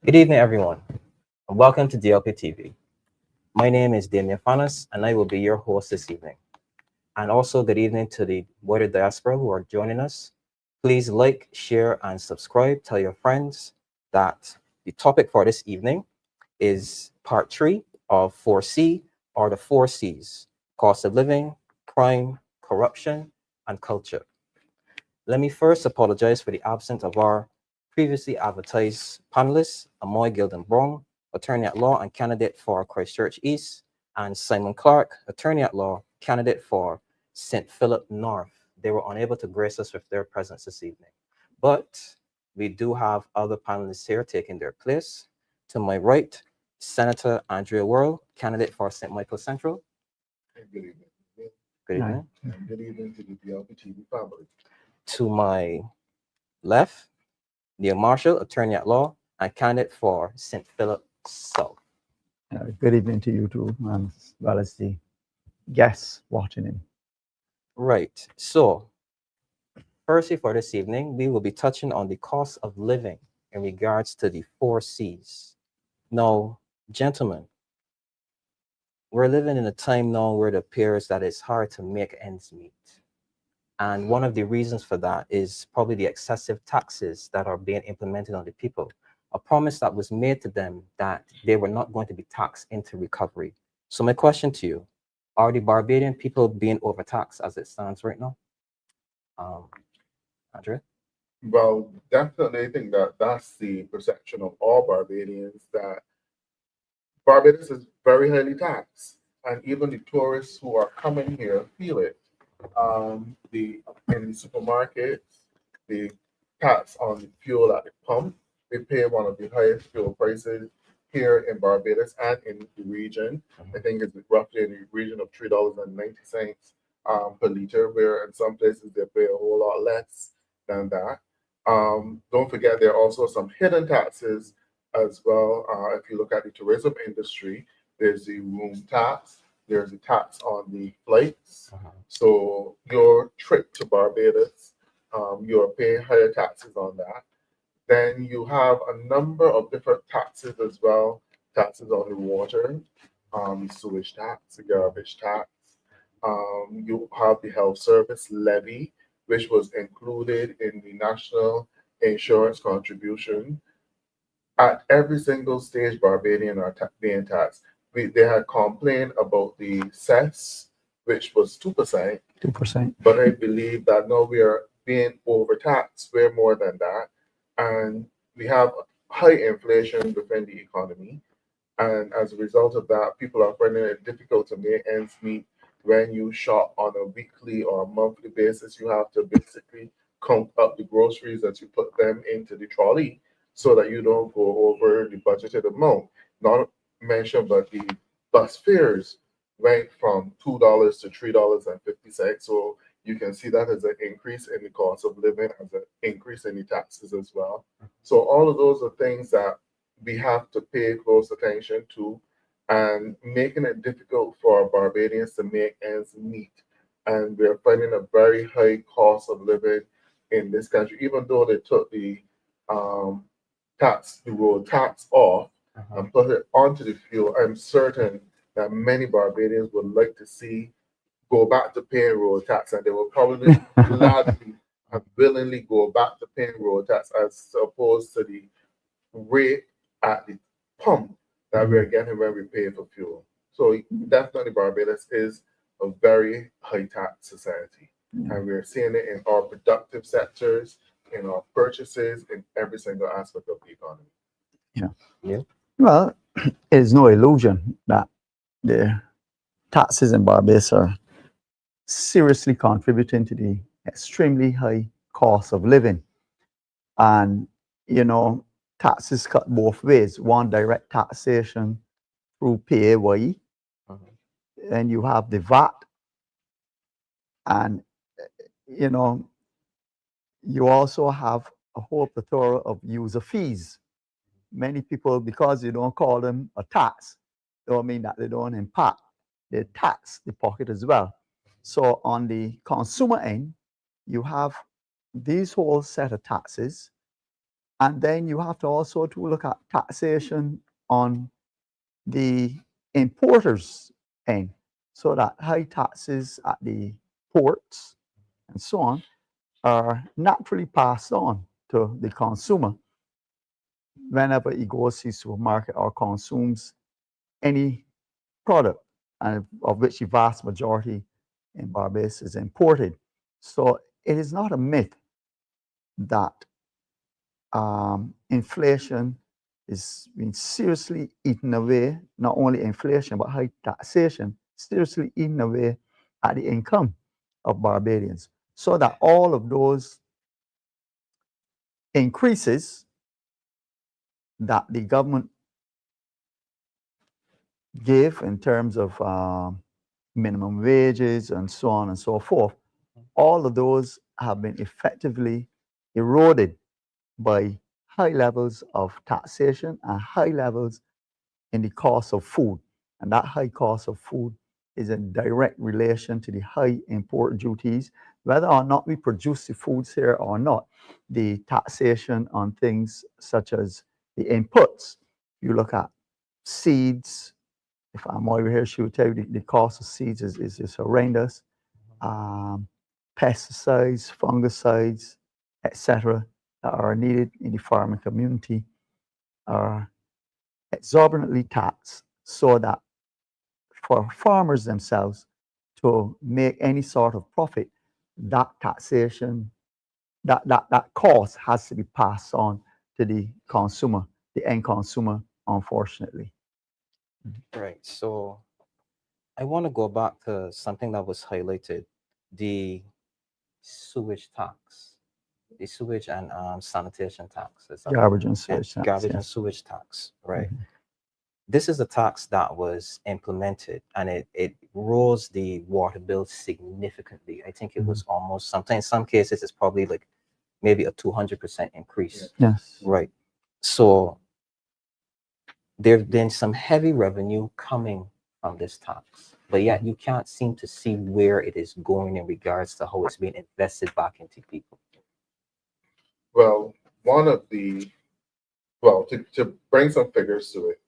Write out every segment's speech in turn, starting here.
Good evening, everyone, and welcome to DLP TV. My name is Damien Fanus, and I will be your host this evening. And also, good evening to the wider diaspora who are joining us. Please like, share, and subscribe. Tell your friends that the topic for this evening is part three of Foresee or the Four Cs: cost of living, crime, corruption, and culture. Let me first apologize for the absence of our previously advertised panelists, Amoy Gilding-Bourne, attorney at law and candidate for Christchurch East, and Simon Clarke, attorney at law, candidate for St. Phillip North. They were unable to grace us with their presence this evening. But we do have other panelists here taking their place. To my right, Senator Andrea Worrell, candidate for St. Michael Central. Good evening. Good evening. And good evening to the DLP family. To my left, Neil Marshall, attorney at law and candidate for St. Philip South. Good evening to you too, as well as the guests watching in. Right. So, firstly, for this evening, we will be touching on the cost of living in regards to the four C's. Now, gentlemen, we're living in a time now where it appears that it's hard to make ends meet. And one of the reasons for that is probably the excessive taxes that are being implemented on the people. A promise that was made to them that they were not going to be taxed into recovery. So my question to you, are the Barbadian people being overtaxed as it stands right now? Andrea? Well, definitely, I think that that's the perception of all Barbadians, that Barbados is very highly taxed, and even the tourists who are coming here feel it. The in the supermarkets, the tax on the fuel at the pump, we pay one of the highest fuel prices here in Barbados and in the region. I think it's roughly in the region of $3.90 per liter, where in some places they pay a whole lot less than that. Don't forget there are also some hidden taxes as well. If you look at the tourism industry, there's the room tax, there's a tax on the flights. So your trip to Barbados, you're paying higher taxes on that. Then you have a number of different taxes as well. Taxes on the water, sewage tax, the garbage tax. You have the health service levy, which was included in the national insurance contribution. At every single stage, Barbadian are being taxed. They had complained about the cess, which was 2%, 2%. but I believe that now we are being overtaxed. We're more than that. And we have high inflation within the economy. And as a result of that, people are finding it difficult to make ends meet. When you shop on a weekly or a monthly basis, you have to basically count up the groceries that you put them into the trolley so that you don't go over the budgeted amount. Not mentioned, but the bus fares went from $2 to $3.50. So you can see that as an increase in the cost of living, as an increase in the taxes as well. So all of those are things that we have to pay close attention to, and making it difficult for Barbadians to make ends meet. And we're finding a very high cost of living in this country, even though they took um, the road tax off and put it onto the fuel. I'm certain that many Barbadians would like to see go back to paying road tax, and they will probably gladly and willingly go back to paying road tax as opposed to the rate at the pump that we're getting when we pay for fuel. So definitely Barbados is a very high tax society. And we're seeing it in our productive sectors, in our purchases, in every single aspect of the economy. Yeah. Well, it's no illusion that the taxes in Barbados are seriously contributing to the extremely high cost of living. And, taxes cut both ways. One, direct taxation through PAYE, and you have the VAT, and, you also have a whole plethora of user fees. Many people, because you don't call them a tax, don't mean that they don't impact. They tax the pocket as well. So on the consumer end, you have these whole set of taxes And then you have to also to look at taxation on the importers end, so that high taxes at the ports and so on are naturally passed on to the consumer whenever he goes to the supermarket or consumes any product, and of which the vast majority in Barbados is imported. So it is not a myth that inflation is being seriously eaten away, not only inflation, but high taxation, seriously eating away at the income of Barbadians. So that all of those increases that the government gave in terms of minimum wages and so on and so forth, all of those have been effectively eroded by high levels of taxation and high levels in the cost of food. And that high cost of food is in direct relation to the high import duties. Whether or not we produce the foods here or not, the taxation on things such as the inputs, you look at seeds. If Amoy were here, she would tell you the cost of seeds is horrendous. Pesticides, fungicides, etc., that are needed in the farming community are exorbitantly taxed, so that for farmers themselves to make any sort of profit, that taxation, that cost has to be passed on to the consumer, the end consumer, unfortunately. Right. So I want to go back to something that was highlighted, the sewage tax, the sewage and sanitation tax. Is that Garbage and and sewage tax, garbage and yes. sewage tax, right? Mhm. This is a tax that was implemented and it rose the water bill significantly. I think it was almost, sometimes, in some cases, it's probably like maybe a 200% increase. Yes. Right. So there have been some heavy revenue coming from this tax, but yet you can't seem to see where it is going in regards to how it's being invested back into people. Well, one of the, well, to bring some figures to it,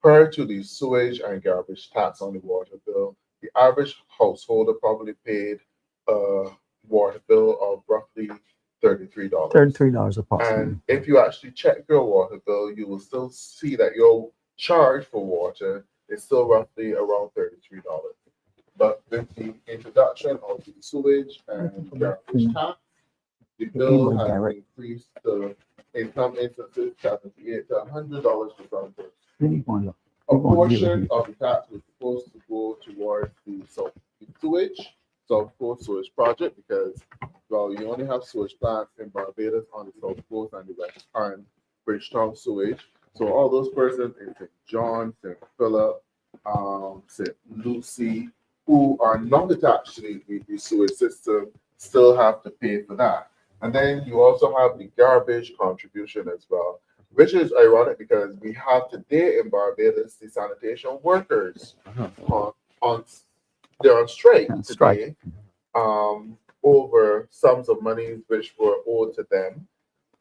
prior to the sewage and garbage tax on the water bill, the average householder probably paid a water bill of roughly $33. $33 approximately. And if you actually check your water bill, you will still see that your charge for water is still roughly around $33. But with the introduction of the sewage and garbage tax, the bill has increased to, in some instances, $78 to $100 for some persons. A portion of the tax was supposed to go towards the sewage, South Coast Sewage Project, because, well, you only have sewage plants in Barbados on the South Coast and the West and Bridgetown sewage. So all those persons in St. John, St. Phillip, St. Lucie, who are not attached to the sewage system, still have to pay for that. And then you also have the garbage contribution as well, which is ironic because we have today in Barbados the sanitation workers on they're on strike today over sums of money which were owed to them,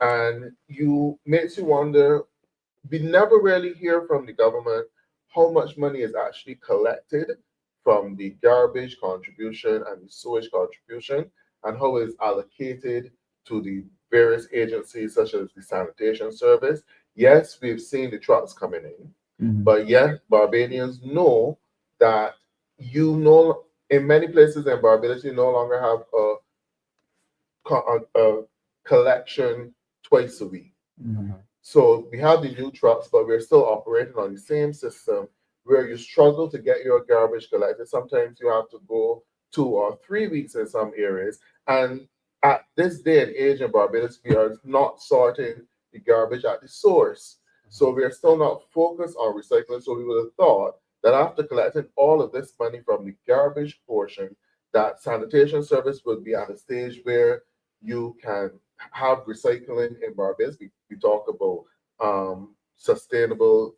and you makes you wonder. We never really hear from the government how much money is actually collected from the garbage contribution and the sewage contribution, and how it is allocated to the various agencies such as the sanitation service. Yes, we've seen the trucks coming in, but yet Barbadians know that in many places in Barbados, you no longer have a collection twice a week. So we have the new trucks, but we're still operating on the same system where you struggle to get your garbage collected. Sometimes you have to go 2 or 3 weeks in some areas. And at this day and age in Barbados, we are not sorting the garbage at the source. So we're still not focused on recycling. So we would have thought that after collecting all of this money from the garbage portion, that sanitation service would be at a stage where you can have recycling in Barbados. We talk about sustainable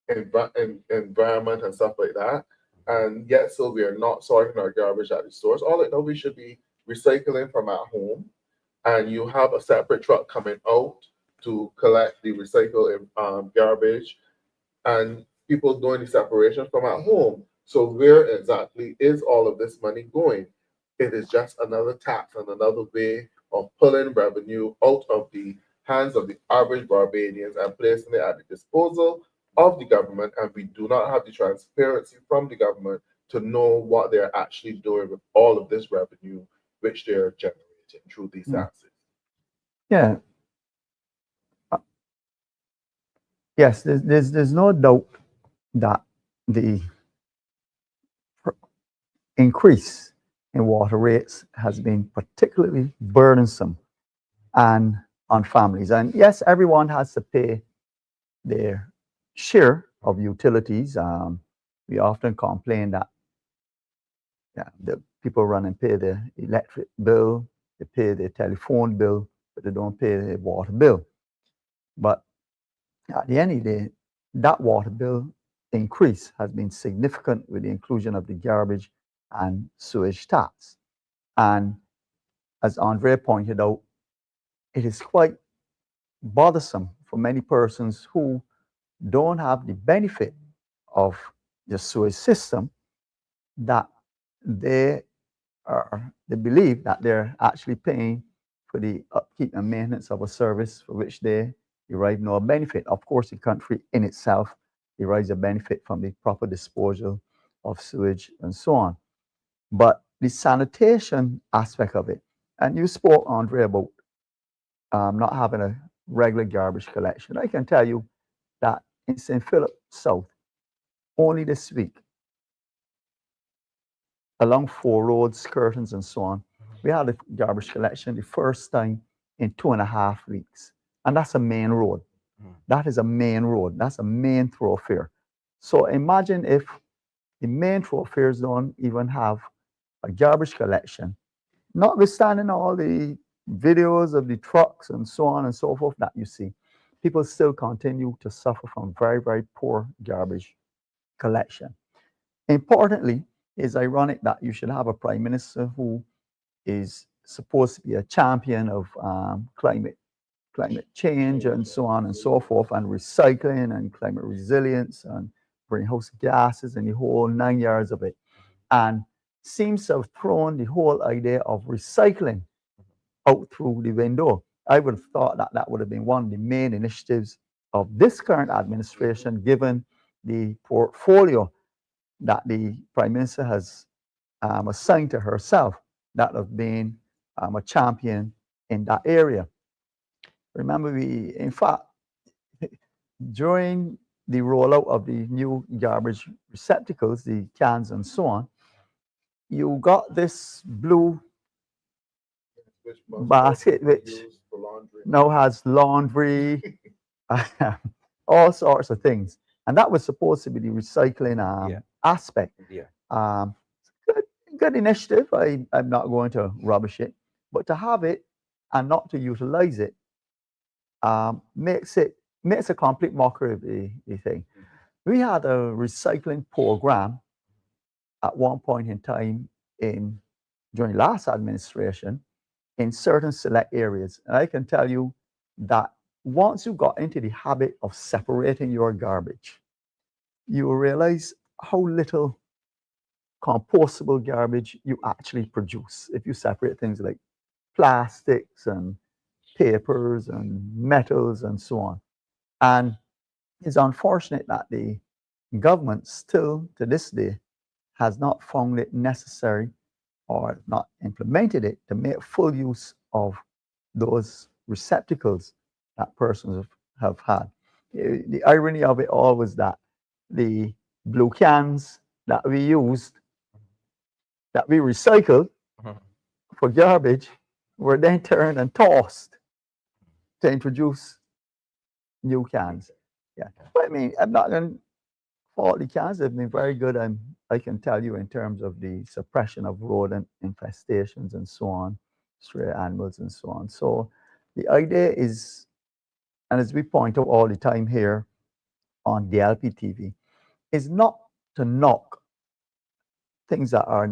environment and stuff like that. And yet, so we are not sorting our garbage at the stores. All I know, we should be recycling from at home, and you have a separate truck coming out to collect the recycled garbage, and people doing the separation from at home. So where exactly is all of this money going? It is just another tax and another way of pulling revenue out of the hands of the average Barbadians and placing it at the disposal of the government, and we do not have the transparency from the government to know what they're actually doing with all of this revenue which they're generating through these taxes. Yeah. Yes, there's no doubt that the increase in water rates has been particularly burdensome and on families. And yes, everyone has to pay their share of utilities. We often complain that the people run and pay the electric bill, they pay their telephone bill, but they don't pay the water bill. But at the end of the day, that water bill increase has been significant with the inclusion of the garbage and sewage tax. And as Andre pointed out, it is quite bothersome for many persons who don't have the benefit of the sewage system, that they believe that they're actually paying for the upkeep and maintenance of a service for which they derive no benefit. Of course, the country in itself derives a benefit from the proper disposal of sewage and so on. But the sanitation aspect of it, and you spoke, Andre, about not having a regular garbage collection. I can tell you that in St. Phillip South, only this week, along 4 roads, curtains, and so on, we had a garbage collection the first time in 2.5 weeks. And that's a main road. That is a main road. That's a main thoroughfare. So imagine if the main thoroughfares don't even have a garbage collection, notwithstanding all the videos of the trucks and so on and so forth that you see, people still continue to suffer from very, very poor garbage collection. Importantly, it's ironic that you should have a prime minister who is supposed to be a champion of climate change and so on and so forth, and recycling and climate resilience and greenhouse gases and the whole 9 yards of it, and seems to have thrown the whole idea of recycling out through the window. I would have thought that that would have been one of the main initiatives of this current administration, given the portfolio that the Prime Minister has assigned to herself, that of being a champion in that area. Remember, in fact, during the rollout of the new garbage receptacles, the cans and so on, you got this blue basket which now has laundry, all sorts of things. And that was supposed to be the recycling aspect. Good initiative. I'm not going to rubbish it, but to have it and not to utilize it makes a complete mockery of the thing. We had a recycling program at one point in time during last administration in certain select areas. And I can tell you that once you got into the habit of separating your garbage, you will realize how little compostable garbage you actually produce if you separate things like plastics and papers and metals and so on. And it's unfortunate that the government still to this day has not found it necessary or not implemented it to make full use of those receptacles that persons have had. The irony of it all was that the blue cans that we used, that we recycled for garbage, were then turned and tossed to introduce new cans. Yeah, but I mean, I'm not going to fault the cans. They've been very good. I can tell you in terms of the suppression of rodent infestations and so on, stray animals and so on. So the idea is, and as we point out all the time here on the LPTV, is not to knock things that are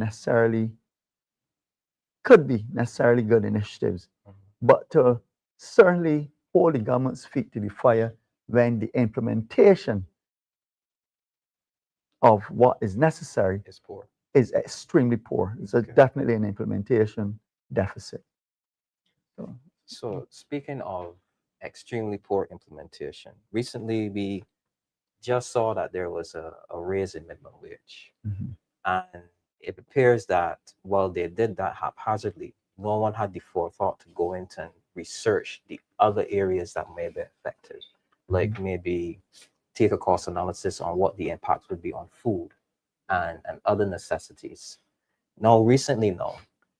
could be necessarily good initiatives, but to certainly hold the government's feet to the fire when the implementation of what is necessary It's poor. is extremely poor. It's Okay. definitely an implementation deficit. So, So speaking of extremely poor implementation, recently we just saw that there was a raise in minimum wage. mhm. And it appears that while they did that haphazardly, no one had the forethought to go into and research the other areas that may be affected, like maybe take a cost analysis on what the impact would be on food and other necessities. Now, recently, no,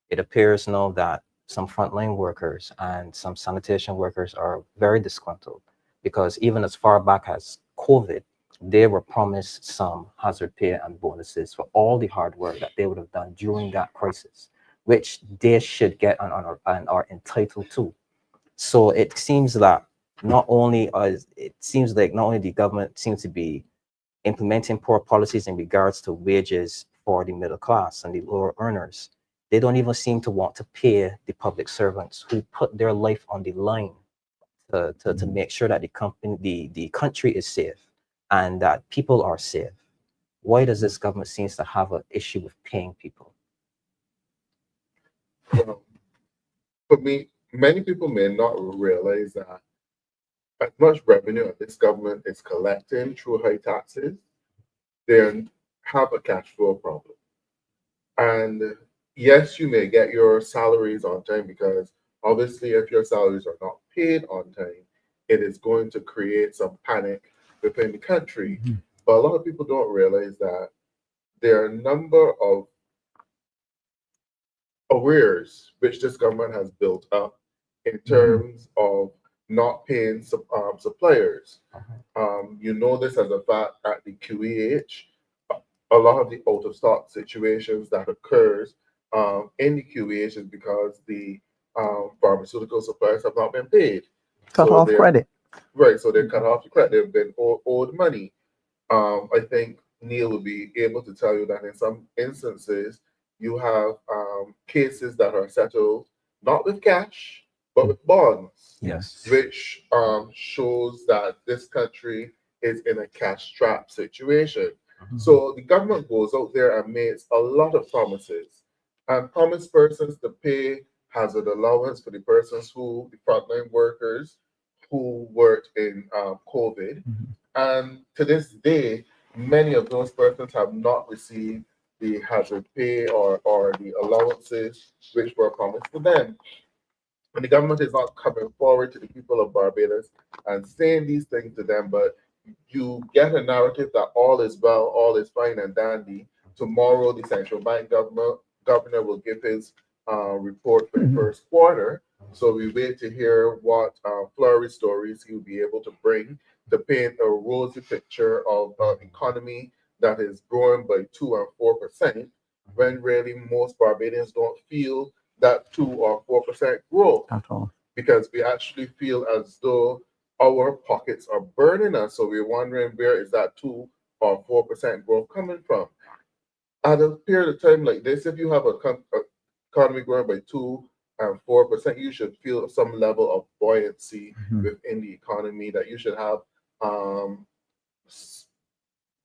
it appears now that some frontline workers and some sanitation workers are very disgruntled because even as far back as COVID, they were promised some hazard pay and bonuses for all the hard work that they would have done during that crisis, which they should get and are entitled to. So it seems that not only it seems like not only the government seems to be implementing poor policies in regards to wages for the middle class and the lower earners. They don't even seem to want to pay the public servants who put their life on the line to make sure that the country is safe and that people are safe. Why does this government seems to have an issue with paying people? Well, for me, many people may not realize that as much revenue as this government is collecting through high taxes, they have a cash flow problem. And yes, you may get your salaries on time because obviously, if your salaries are not paid on time, it is going to create some panic within the country. Mhm. But a lot of people don't realize that there are a number of arrears which this government has built up in terms of not paying suppliers. You know this as a fact at the QEH. A lot of the out of stock situations that occurs in the QEH is because the pharmaceutical suppliers have not been paid. Cut So off they're credit. right. So they're cut off the credit. They've been owed money. I think Neil will be able to tell you that in some instances you have cases that are settled not with cash but with bonds, Yes. which shows that this country is in a cash-strapped situation. So the government goes out there and makes a lot of promises and promise persons to pay hazard allowance for the persons who, the frontline workers who worked in COVID. And to this day, many of those persons have not received the hazard pay or the allowances which were promised to them. And the government is not coming forward to the people of Barbados and saying these things to them, but you get a narrative that all is well, all is fine and dandy. Tomorrow, the central bank governor will give his report for the first quarter. So we wait to hear what flowery stories he'll be able to bring to paint a rosy picture of an economy that is growing by 2 and 4%, when really most Barbadians don't feel that 2 or 4% growth At all. because we actually feel as though our pockets are burning us. So we're wondering where is that 2 or 4% growth coming from? At a period of time like this, if you have a economy growing by 2 and 4%, you should feel some level of buoyancy within the economy, that you should have um,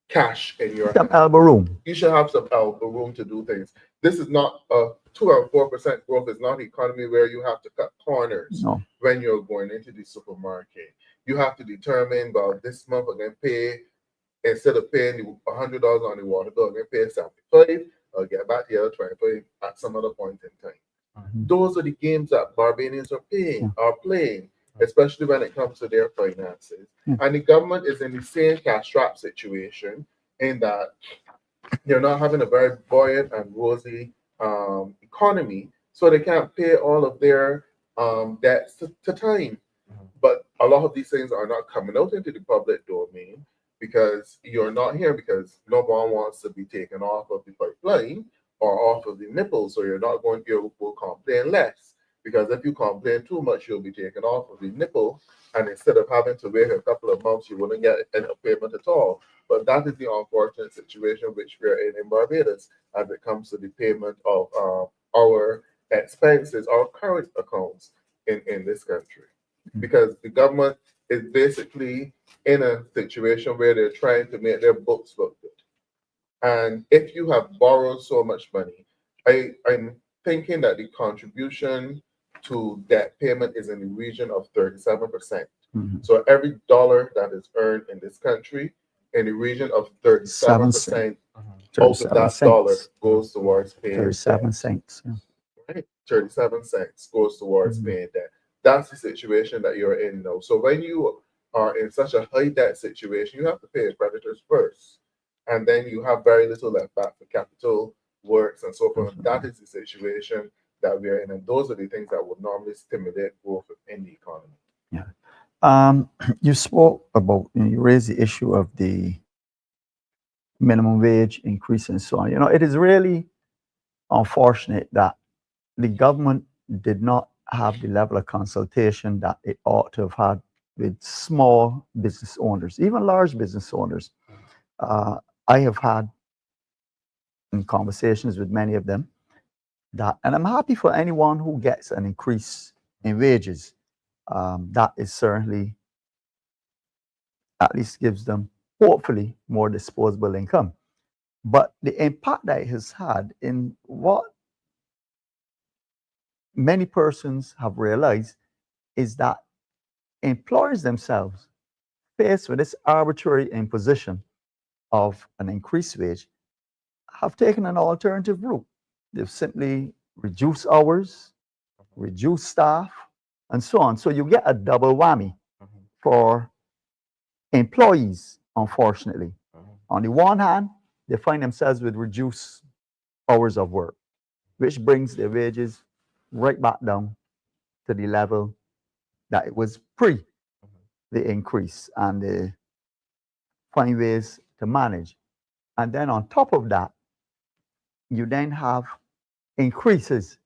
cash in your Some hand. elbow room. You should have some elbow room to do things. This is not a 2 or 4% growth. Is not an economy where you have to cut corners No. when you're going into the supermarket. You have to determine, well, this month I'm going to pay, instead of paying $100 on the water bill, I'm going to pay 75. I'll get back the other 25 at some other point in time. Those are the games that Barbadians are playing, especially when it comes to their finances. And the government is in the same cash-strapped situation in that they're not having a very buoyant and rosy economy, so they can't pay all of their debts to time. But a lot of these things are not coming out into the public domain because you're not here, because no one wants to be taken off of the pipeline or off of the nipple. So you're not going to will complain less, because if you complain too much, you'll be taken off of the nipple. And instead of having to wait a couple of months, you wouldn't get any payment at all. But that is the unfortunate situation which we're in Barbados as it comes to the payment of our expenses, our current accounts in this country. because the government is basically in a situation where they're trying to make their books look good. And if you have borrowed so much money, I'm thinking that the contribution to debt payment is in the region of 37%. So every dollar that is earned in this country, in the region of 37% out of that dollar goes towards paying 37 debt. cents. Yeah. Right? 37 cents goes towards paying debt. That's the situation that you're in now. So when you are in such a high debt situation, you have to pay your creditors first. And then you have very little left back for capital works and so forth. That is the situation that we are in. And those are the things that would normally stimulate growth in the economy. Yeah. You spoke about, you raised the issue of the minimum wage increase and so on. You know, it is really unfortunate that the government did not have the level of consultation that it ought to have had with small business owners, even large business owners. I have had in conversations with many of them that, and I'm happy for anyone who gets an increase in wages. That is certainly, at least gives them, hopefully, more disposable income. But the impact that it has had in what many persons have realized is that employers themselves, faced with this arbitrary imposition of an increased wage, have taken an alternative route. They've simply reduced hours, reduced staff, and so on. So you get a double whammy for employees, unfortunately. On the one hand, they find themselves with reduced hours of work, which brings their wages right back down to the level that it was pre the increase, and they find ways to manage. And then on top of that, you then have increases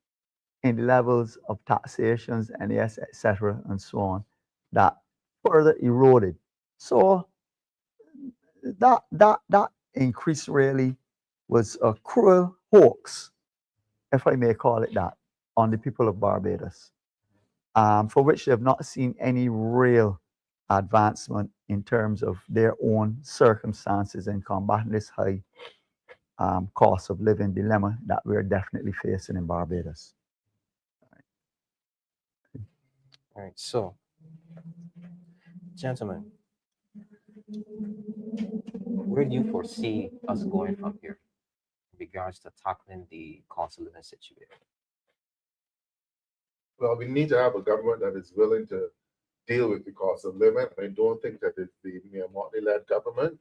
in the levels of taxations, NES, etc., and so on, that further eroded. So that increase really was a cruel hoax, if I may call it that, on the people of Barbados, for which they have not seen any real advancement in terms of their own circumstances in combating this high cost of living dilemma that we're definitely facing in Barbados. All right, so, gentlemen, where do you foresee us going from here in regards to tackling the cost of living situation? Well, we need to have a government that is willing to deal with the cost of living. I don't think that it's the Myanmar-led government.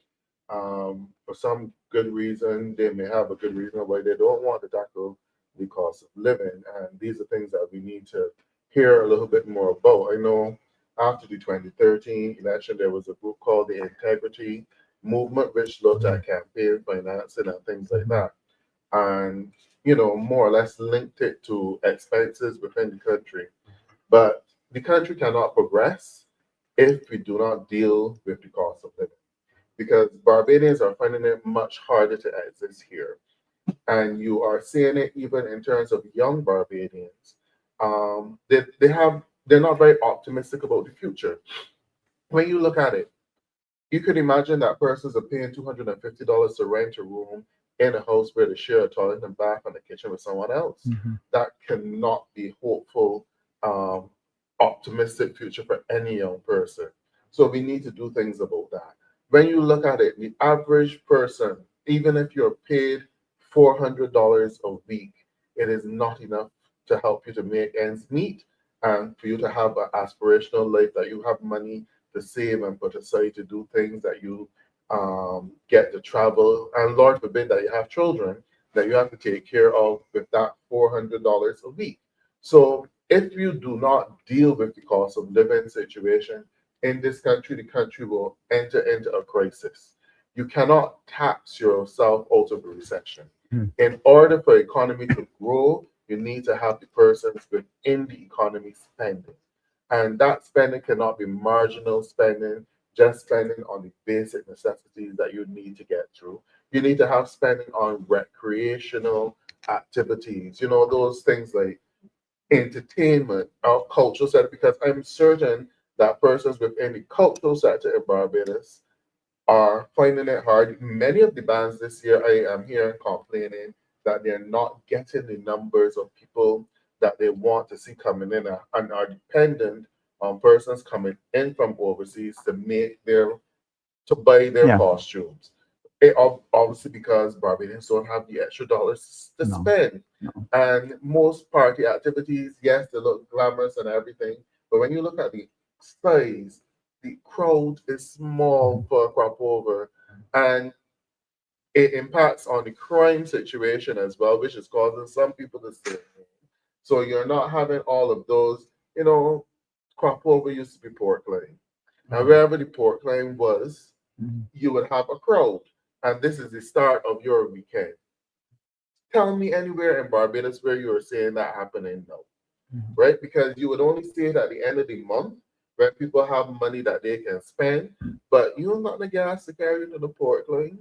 For some good reason, they may have a good reason why they don't want to tackle the cost of living. And these are things that we need to hear a little bit more about. I know after the 2013 election, there was a group called the Integrity Movement, which looked at campaign financing and things like that. And, more or less linked it to expenses within the country. But the country cannot progress if we do not deal with the cost of living, because Barbadians are finding it much harder to exist here. And you are seeing it even in terms of young Barbadians. They're not very optimistic about the future. When you look at it, you could imagine that persons are paying $250 to rent a room in a house where they share a toilet and bath and a kitchen with someone else. That cannot be hopeful, optimistic future for any young person. So we need to do things about that. When you look at it, the average person, even if you're paid $400 a week, it is not enough to help you to make ends meet and for you to have an aspirational life, that you have money to save and put aside to do things, that you get to travel, and Lord forbid that you have children that you have to take care of with that $400 a week. So if you do not deal with the cost of living situation in this country, the country will enter into a crisis. You cannot tax yourself out of a recession. In order for the economy to grow, you need to have the persons within the economy spending. And that spending cannot be marginal spending, just spending on the basic necessities that you need to get through. You need to have spending on recreational activities, those things like entertainment or cultural sector, because I'm certain that persons within the cultural sector in Barbados are finding it hard. Many of the bands this year, I am hearing complaining that they're not getting the numbers of people that they want to see coming in and are dependent on persons coming in from overseas to buy their Yeah. costumes. Obviously, because Barbadians don't have the extra dollars to No. spend. No. And most party activities, yes, they look glamorous and everything, but when you look at the size, the crowd is small for a crop over, and it impacts on the crime situation as well, which is causing some people to stay home. So you're not having all of those, crop over used to be pork line. And wherever the pork line was, you would have a crowd. And this is the start of your weekend. Tell me anywhere in Barbados where you are seeing that happening now, right? Because you would only see it at the end of the month when people have money that they can spend, but you don't have the gas to carry you to the port line.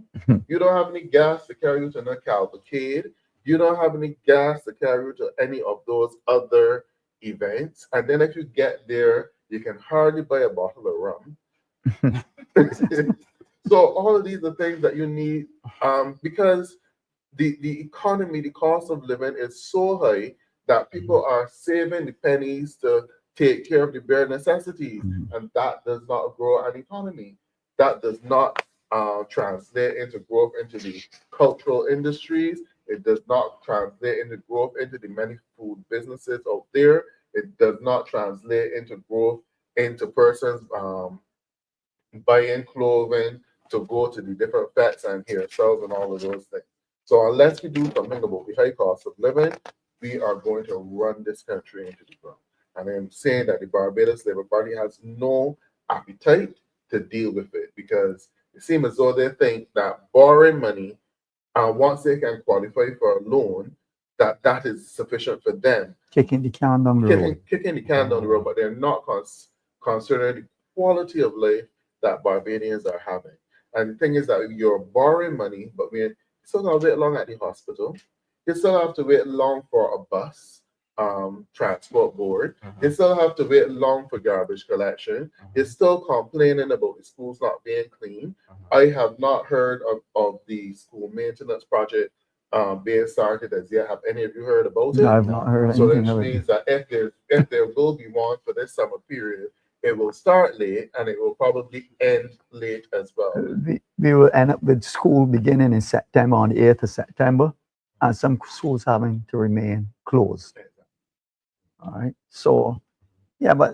You don't have any gas to carry you to the cavalcade. You don't have any gas to carry you to any of those other events. And then if you get there, you can hardly buy a bottle of rum. So all of these are things that you need, because the economy, the cost of living is so high that people are saving the pennies to take care of the bare necessities, and that does not grow an economy. That does not translate into growth into the cultural industries. It does not translate into growth into the many food businesses out there. It does not translate into growth into persons buying clothing to go to the different fats and hairstyles and all of those things. So unless we do something about the high cost of living, we are going to run this country into the ground. And I'm saying that the Barbados Labour Party has no appetite to deal with it, because it seems as though they think that borrowing money, once they can qualify for a loan, that is sufficient for them. Kicking the can down the road. Kicking the can down the road, but they're not considering the quality of life that Barbadians are having. And the thing is that you're borrowing money, but you still have to wait long at the hospital. You still have to wait long for a bus transport board. You still have to wait long for garbage collection. You're still complaining about the schools not being clean. I have not heard of the school maintenance project being started as yet. Have any of you heard about it? No, I've not heard So anything that of means it. that if there will be one for this summer period, it will start late and it will probably end late as well. We will end up with school beginning in September, on the 8th of September, and some schools having to remain closed. All right. So, yeah, but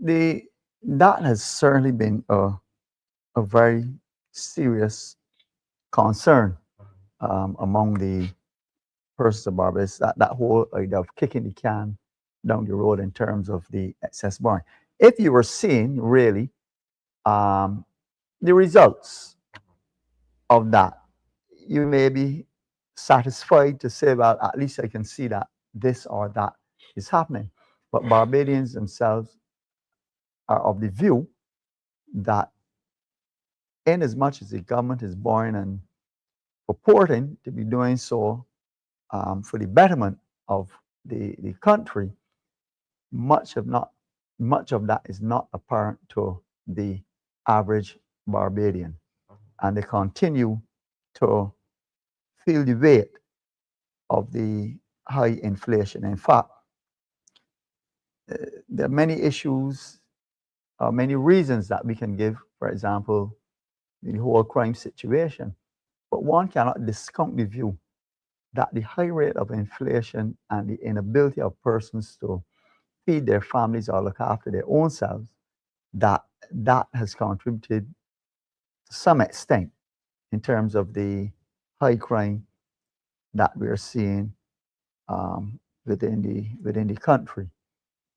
that has certainly been a very serious concern among the persons of Barbados, that whole idea of kicking the can down the road in terms of the excess borrowing. If you were seeing really the results of that, you may be satisfied to say, well, at least I can see that this or that is happening. But Barbadians themselves are of the view that in as much as the government is borrowing and purporting to be doing so for the betterment of the country, much of that is not apparent to the average Barbadian, and they continue to feel the weight of the high inflation. In fact, there are many issues, many reasons that we can give. For example, the whole crime situation, but one cannot discount the view that the high rate of inflation and the inability of persons to feed their families or look after their own selves, that has contributed to some extent in terms of the high crime that we're seeing within the country.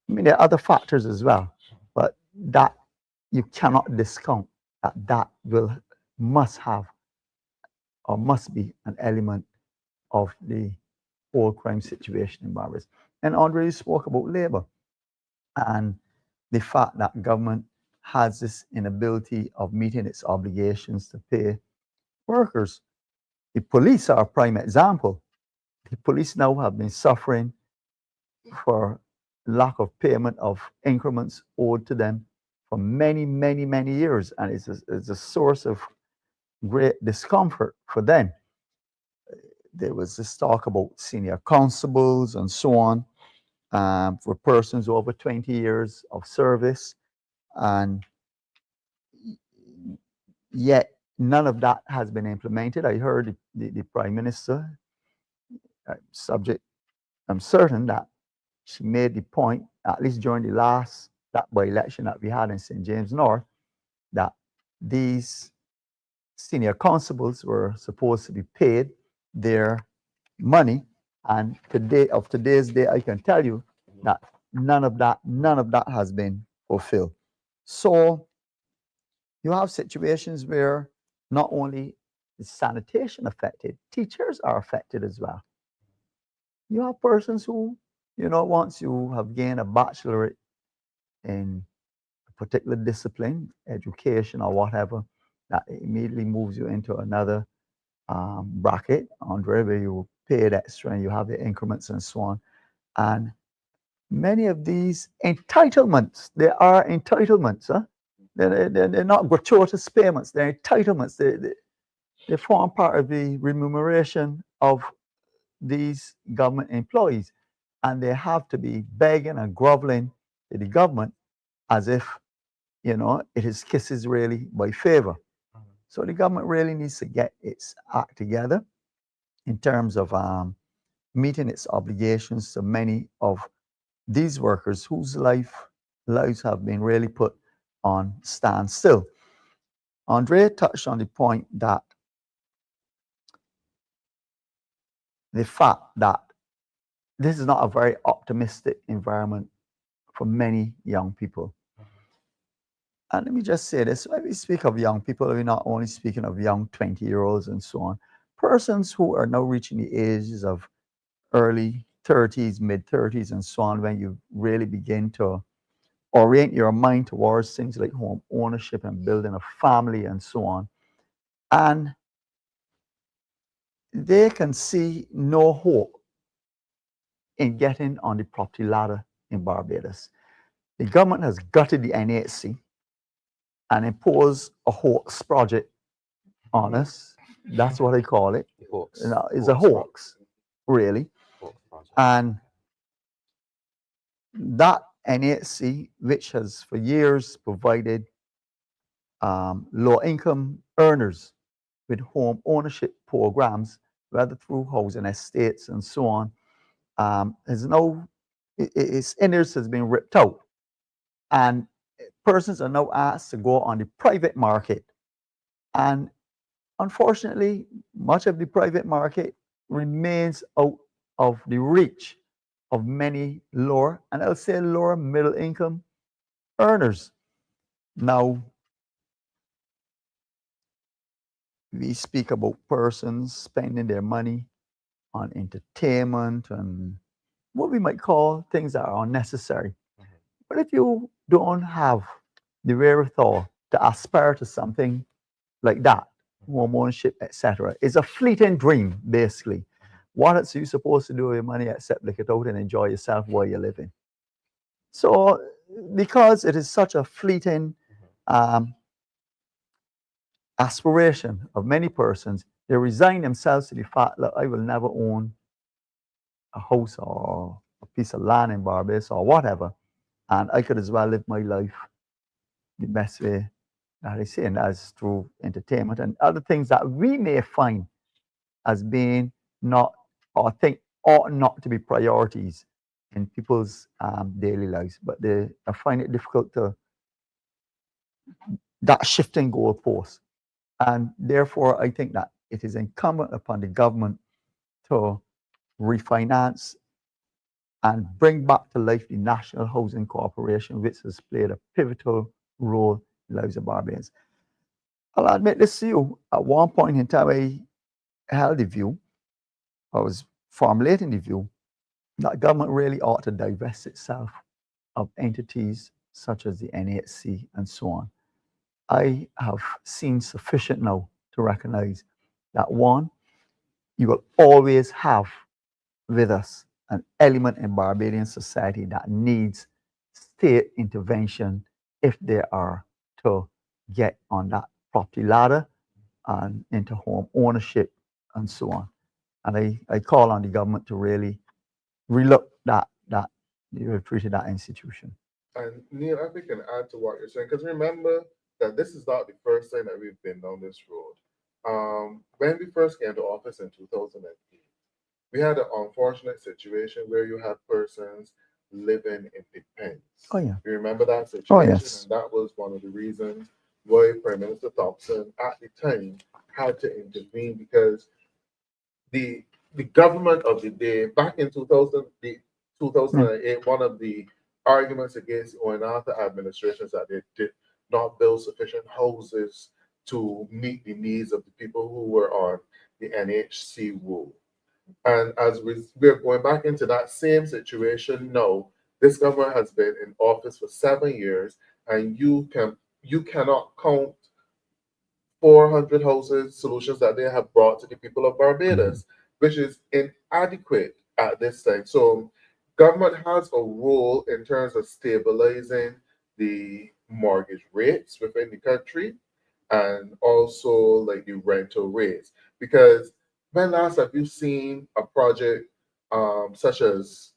I mean, there are other factors as well, but that you cannot discount that must have or must be an element of the whole crime situation in Barbados. And Andre spoke about labor and the fact that government has this inability of meeting its obligations to pay workers. The police are a prime example. The police now have been suffering for lack of payment of increments owed to them for many, many, many years. And it's a source of great discomfort for them. There was this talk about senior constables and so on, for persons over 20 years of service. And yet none of that has been implemented. I heard the Prime Minister, I'm certain that she made the point, at least during that by-election that we had in St. James North, that these senior constables were supposed to be paid their money. And today's day, I can tell you that none of that has been fulfilled. So you have situations where not only is sanitation affected, teachers are affected as well. You have persons who, once you have gained a bachelorate in a particular discipline, education or whatever, that immediately moves you into another bracket, Andre, where you pay extra and you have the increments and so on. And many of these entitlements, they are entitlements. Huh? They're not gratuitous payments, they're entitlements. They form part of the remuneration of these government employees. And they have to be begging and groveling to the government as if, it is kisses really by favor. So the government really needs to get its act together in terms of meeting its obligations to many of these workers whose lives have been really put on standstill. Andre touched on the point that the fact that this is not a very optimistic environment for many young people. And let me just say this, when we speak of young people, we're not only speaking of young 20-year-olds and so on. Persons who are now reaching the ages of early 30s, mid 30s and so on, when you really begin to orient your mind towards things like home ownership and building a family and so on. And they can see no hope in getting on the property ladder in Barbados. The government has gutted the NHC and imposed a hoax project on us. That's what I call it. It's a hoax, really. And that NHC, which has for years provided low-income earners with home ownership programs, whether through housing estates and so on, its innards has been ripped out. And persons are now asked to go on the private market. And unfortunately, much of the private market remains out of the reach of many lower, and I'll say lower middle income earners. Now, we speak about persons spending their money on entertainment and what we might call things that are unnecessary. But if you don't have the wherewithal to aspire to something like that, home ownership, etc., it's a fleeting dream, basically. What else are you supposed to do with your money except lick it out and enjoy yourself while you're living? So, because it is such a fleeting aspiration of many persons, they resign themselves to the fact that I will never own a house or a piece of land in Barbados or whatever, and I could as well live my life the best way that I say, and that's through entertainment and other things that we may find as being not, or think ought not to be priorities in people's daily lives, but I find it difficult to that shifting goalpost. And therefore, I think that it is incumbent upon the government to refinance and bring back to life the National Housing Corporation, which has played a pivotal role in the lives of Barbadians. I'll admit this to you, at one point in time, I held the view, I was formulating the view, that government really ought to divest itself of entities such as the NHC and so on. I have seen sufficient now to recognize that one, you will always have with us an element in Barbadian society that needs state intervention if they are to get on that property ladder and into home ownership and so on. And I call on the government to really relook that you treated that institution. And Neil, I think can add to what you're saying, because remember that this is not the first time that we've been down this road. When we first came to office in 2008, we had an unfortunate situation where you had persons living in the pens. Oh yeah. You remember that situation? Oh yes. And that was one of the reasons why Prime Minister Thompson at the time had to intervene, because the government of the day back in 2008, one of the arguments against the Oinata administrations that they did not build sufficient houses to meet the needs of the people who were on the NHC rule. And as we're going back into that same situation now, this government has been in office for 7 years, and you cannot count 400 houses solutions that they have brought to the people of Barbados, which is inadequate at this time. So government has a role in terms of stabilizing the mortgage rates within the country, and also like the rental rates. Because when last have you seen a project such as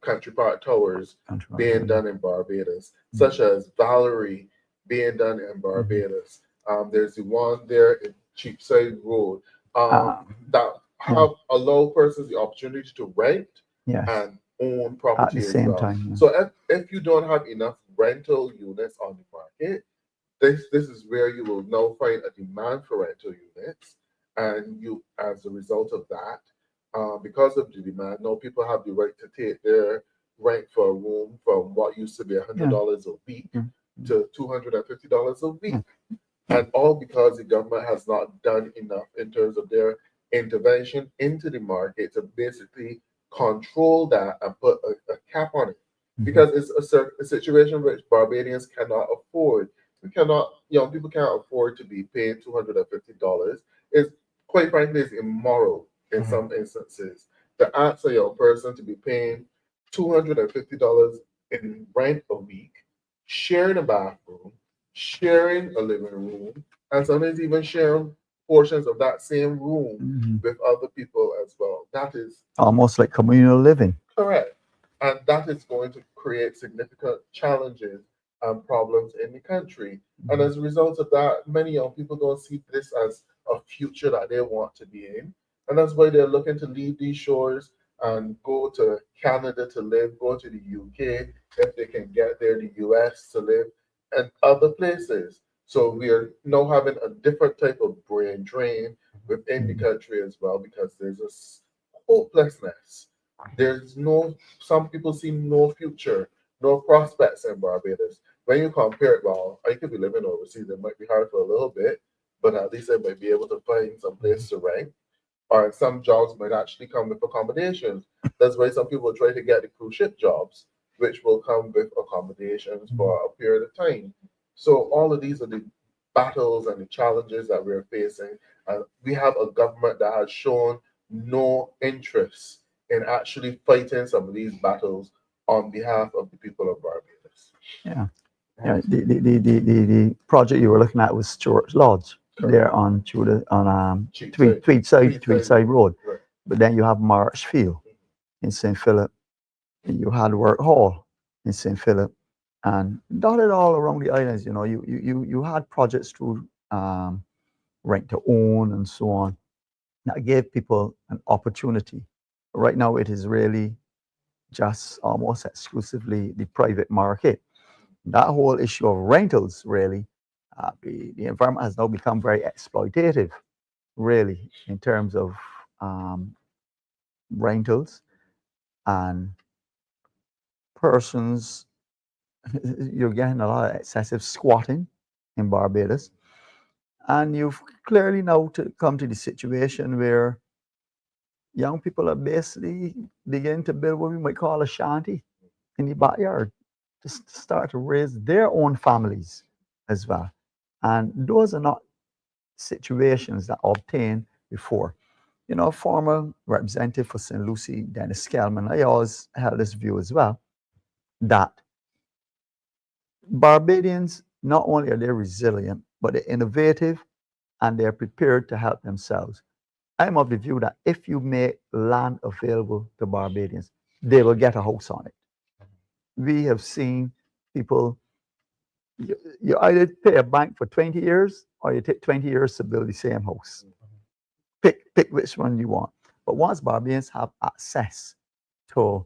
Country Park Towers being done in Barbados, such as Valerie being done in Barbados? There's the one there in Cheapside Road that have allow persons the opportunity to rent and own property at the same as well. time. Yeah. So if you don't have enough rental units on the market, this is where you will now find a demand for rental units, and you, as a result of that, because of the demand, now people have the right to take their rent for a room from what used to be $100 a week to $250 a week. And all because the government has not done enough in terms of their intervention into the market to basically control that and put a cap on it. Because it's a situation which Barbadians cannot afford. We cannot, people can't afford to be paying $250. It's quite frankly, it's immoral in some instances to ask a young person to be paying $250 in rent a week, sharing a bathroom, sharing a living room, and sometimes even sharing portions of that same room with other people as well. That is almost like communal living. Correct. And that is going to create significant challenges and problems in the country. And as a result of that, many young people don't see this as a future that they want to be in. And that's why they're looking to leave these shores and go to Canada to live, go to the UK if they can get there, the US to live, and other places. So we are now having a different type of brain drain within the country as well, because there's a hopelessness. Some people see no future, no prospects in Barbados. When you compare it, well, I could be living overseas. It might be hard for a little bit, but at least I might be able to find some place to rent. Or some jobs might actually come with accommodations. That's why some people try to get the cruise ship jobs, which will come with accommodations for a period of time. So all of these are the battles and the challenges that we're facing. And we have a government that has shown no interest in actually fighting some of these battles on behalf of the people of Barbados. Yeah. Yeah. The project you were looking at was Stuart's Lodge. Correct. There on Tweedside Road. Right. But then you have Marshfield in St. Phillip, and you had Work Hall in St. Phillip, and dotted all around the islands. You had projects through rent to own and so on that gave people an opportunity. Right now, it is really just almost exclusively the private market. That whole issue of rentals, really, the environment has now become very exploitative, really, in terms of rentals and persons. You're getting a lot of excessive squatting in Barbados. And you've clearly now come to the situation where young people are basically beginning to build what we might call a shanty in the backyard to start to raise their own families as well. And those are not situations that obtained before. Former representative for St. Lucie, Dennis Kelman, I always held this view as well, that Barbadians, not only are they resilient, but they're innovative and they're prepared to help themselves. I'm of the view that if you make land available to Barbadians, they will get a house on it. We have seen people, you either pay a bank for 20 years or you take 20 years to build the same house. Pick which one you want. But once Barbadians have access to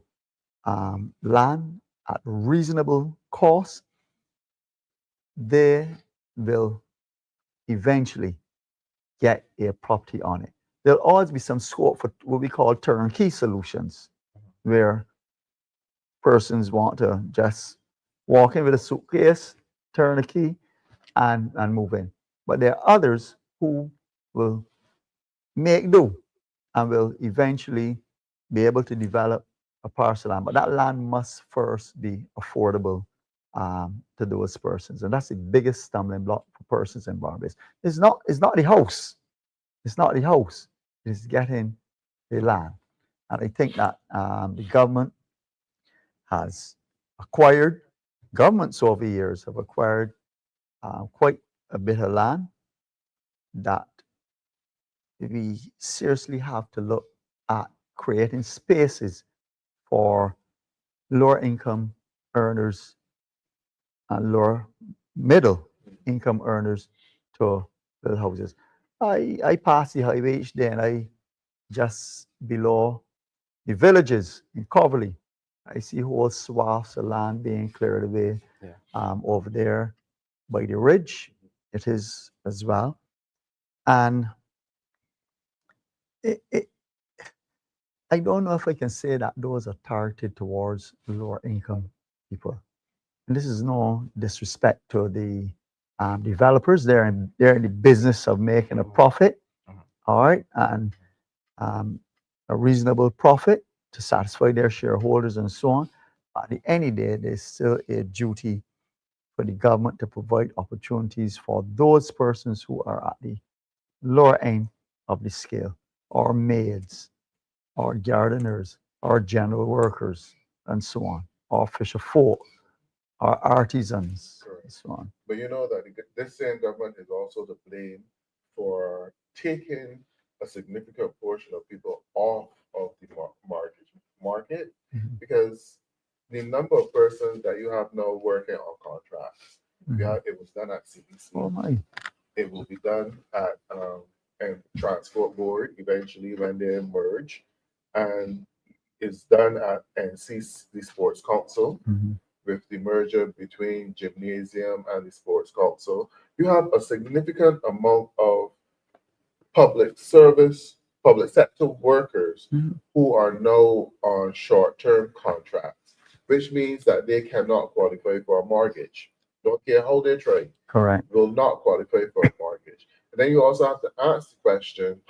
land at reasonable cost, they will eventually get a property on it. There'll always be some scope for what we call turnkey solutions, where persons want to just walk in with a suitcase, turn a key, and move in. But there are others who will make do and will eventually be able to develop a parcel land. But that land must first be affordable to those persons. And that's the biggest stumbling block for persons in Barbados. It's not the house. It's not the house. It's getting the land. And I think that the government has acquired, governments over the years have acquired quite a bit of land that we seriously have to look at creating spaces for lower income earners and lower middle income earners to build houses. I pass the highway each day and I just below the villages in Coverley, I see whole swaths of land being cleared away over there by the ridge. It is as well. And I don't know if I can say that those are targeted towards lower income people. And this is no disrespect to the developers. They're in the business of making a profit, all right, and a reasonable profit to satisfy their shareholders and so on. At the end of the day, there's still a duty for the government to provide opportunities for those persons who are at the lower end of the scale, or maids, or gardeners, or general workers, and so on, or fisher folk, or artisans, and so on. But you know that this same government is also to blame for taking a significant portion of people off of the market, because the number of persons that you have now working on contracts, it was done at CBC. Oh my. It will be done at and Transport Board eventually when they merge, and it's done at NC, the Sports Council. With the merger between Gymnasium and the Sports Council, you have a significant amount of public sector workers who are now on short-term contracts, which means that they cannot qualify for a mortgage. Don't care how they try. Correct. Will not qualify for a mortgage. And then you also have to ask the question,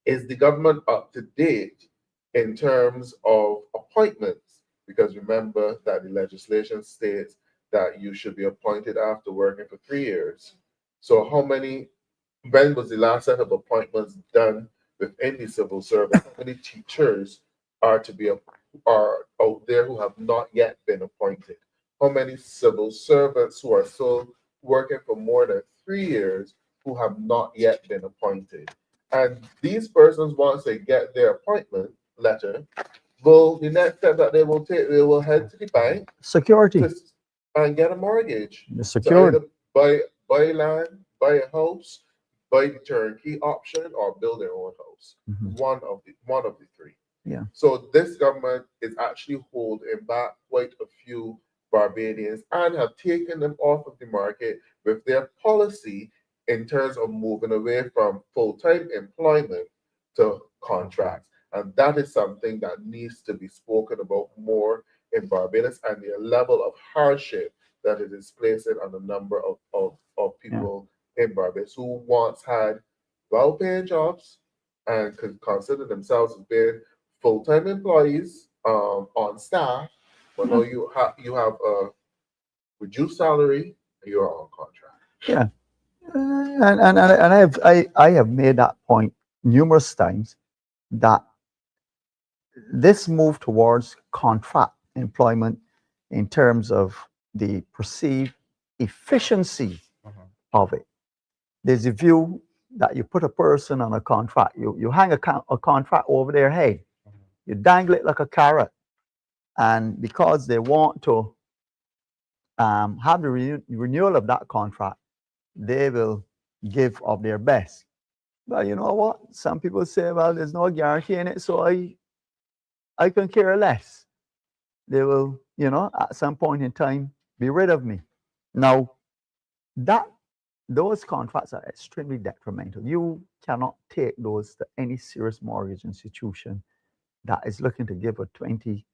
is the government up to date in terms of appointments? Because remember that the legislation states that you should be appointed after working for 3 years. So when was the last set of appointments done within the civil service? How many teachers are out there who have not yet been appointed? How many civil servants who are still working for more than 3 years who have not yet been appointed? And these persons, once they get their appointment letter, the next step that they will take, they will head to the bank Security. and get a mortgage. The security. So either buy land, buy a house, buy the turnkey option, or build their own house. One of the three. Yeah. So this government is actually holding back quite a few Barbadians and have taken them off of the market with their policy in terms of moving away from full-time employment to contracts. And that is something that needs to be spoken about more in Barbados, and the level of hardship that it is placing on a number of people in Barbados who once had well-paying jobs and could consider themselves as being full-time employees on staff, but now you have a reduced salary and you're on contract. Yeah. And I have made that point numerous times that this move towards contract employment in terms of the perceived efficiency of it. There's a view that you put a person on a contract, you hang a contract over their head, you dangle it like a carrot, and because they want to have the renewal of that contract, they will give of their best. But you know what? Some people say, well, there's no guarantee in it, so I can care less. They will, at some point in time, be rid of me. Now, those contracts are extremely detrimental. You cannot take those to any serious mortgage institution that is looking to give a 20,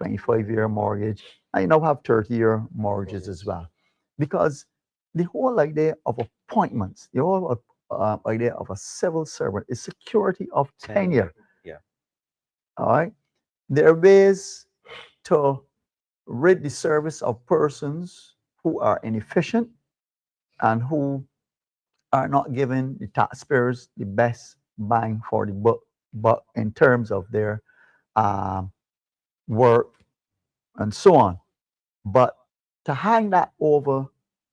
25-year mortgage. I now have 30-year mortgages as well. Because the whole idea of appointments, the whole idea of a civil servant is security of tenure. Yeah. All right. There are ways to rid the service of persons who are inefficient and who are not giving the taxpayers the best bang for the buck, but in terms of their work and so on. But to hang that over,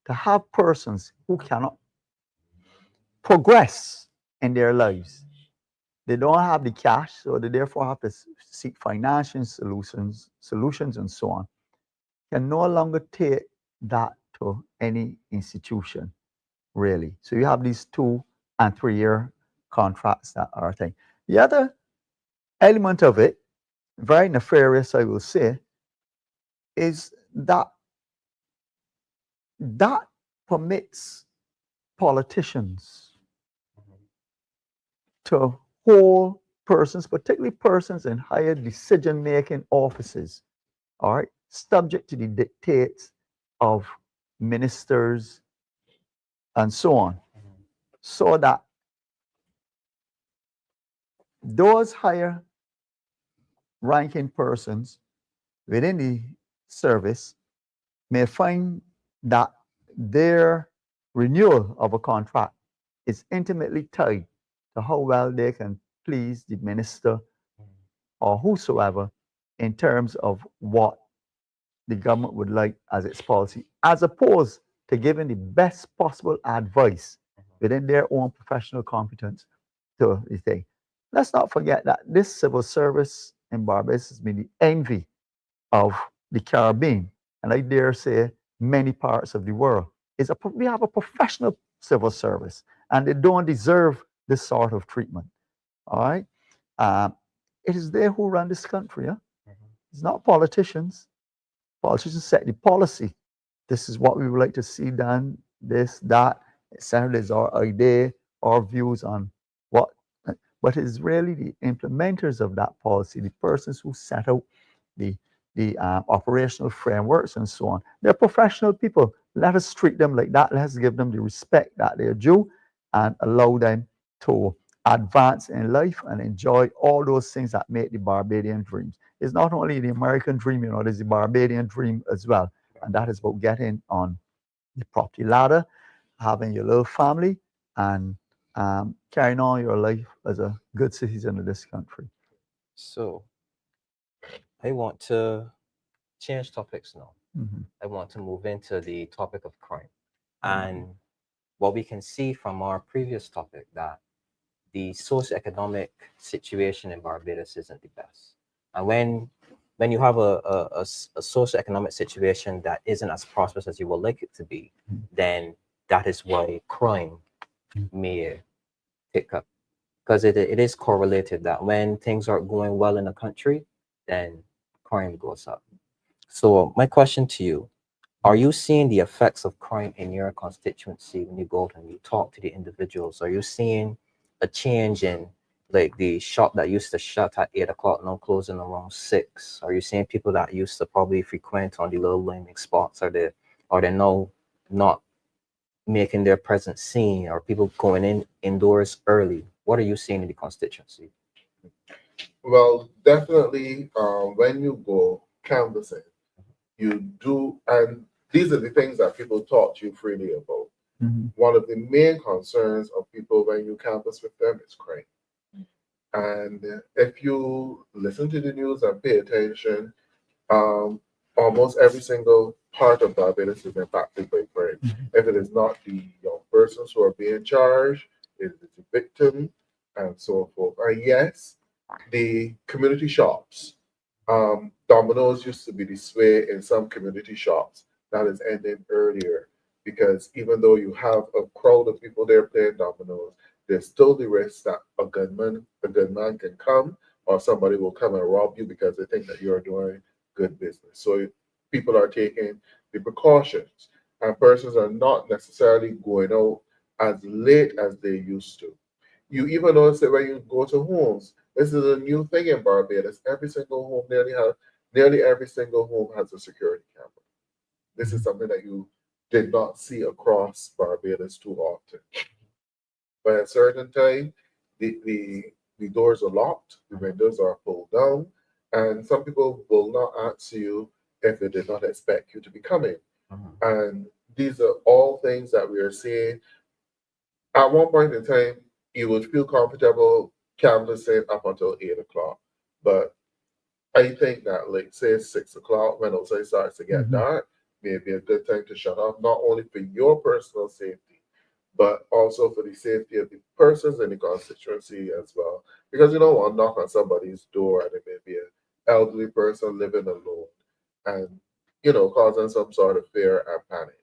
to have persons who cannot progress in their lives, they don't have the cash, so they therefore have to seek financial solutions and so on, can no longer take that to any institution, really. So you have these 2 and 3 year contracts that are a thing. The other element of it, very nefarious, I will say, is that permits politicians to hold persons, particularly persons in higher decision-making offices, all right, subject to the dictates of ministers and so on, so that those higher ranking persons within the service may find that their renewal of a contract is intimately tied to how well they can please the minister or whosoever in terms of what the government would like as its policy, as opposed to giving the best possible advice within their own professional competence to the thing. Let's not forget that this civil service in Barbados has been the envy of the Caribbean, and I dare say many parts of the world. We have a professional civil service, and they don't deserve this sort of treatment. All right, it is they who run this country. Yeah? It's not politicians. Politicians set the policy. This is what we would like to see done. This, that, etc. There's our idea, our views on what, but it's really the implementers of that policy, the persons who set out the operational frameworks and so on. They're professional people. Let us treat them like that. Let us give them the respect that they're due and allow them to advance in life and enjoy all those things that make the Barbadian dreams. It's not only the American dream, there's the Barbadian dream as well. And that is about getting on the property ladder, having your little family, and carrying on your life as a good citizen of this country. So I want to change topics now. Mm-hmm. I want to move into the topic of crime. And what we can see from our previous topic, that the socioeconomic situation in Barbados isn't the best. And when you have a socioeconomic situation that isn't as prosperous as you would like it to be, then that is why crime may pick up. Because it is correlated that when things aren't going well in a country, then crime goes up. So my question to you, are you seeing the effects of crime in your constituency when you go out and you talk to the individuals? Are you seeing a change in, like, the shop that used to shut at 8 o'clock now closing around 6? Are you seeing people that used to probably frequent on the little laming spots? Are they now not making their presence seen? Or people going indoors early? What are you seeing in the constituency? Well, definitely, when you go canvassing, you do, and these are the things that people talk to you freely about. Mm-hmm. One of the main concerns of people when you canvass with them is crime. And if you listen to the news and pay attention, almost every single part of Barbados is impacted by crime. If it is not the young persons who are being charged, it is the victim, and so forth. And yes, the community shops. Dominoes used to be this way in some community shops. That is ending earlier because even though you have a crowd of people there playing dominoes, there's still the risk that a good man can come or somebody will come and rob you because they think that you're doing good business. So people are taking the precautions, and persons are not necessarily going out as late as they used to. You even notice it when you go to homes. This is a new thing in Barbados. Every single home nearly every single home has a security camera. This is something that you did not see across Barbados too often. But at a certain time, the doors are locked, the windows are pulled down, and some people will not answer you if they did not expect you to be coming. And these are all things that we are seeing. At one point in time, you would feel comfortable canvassing up until 8 o'clock. But I think that, like, say 6 o'clock, when outside starts to get dark, may be a good time to shut off, not only for your personal safety, but also for the safety of the persons in the constituency as well. Because you don't want to knock on somebody's door and it may be an elderly person living alone and, causing some sort of fear and panic.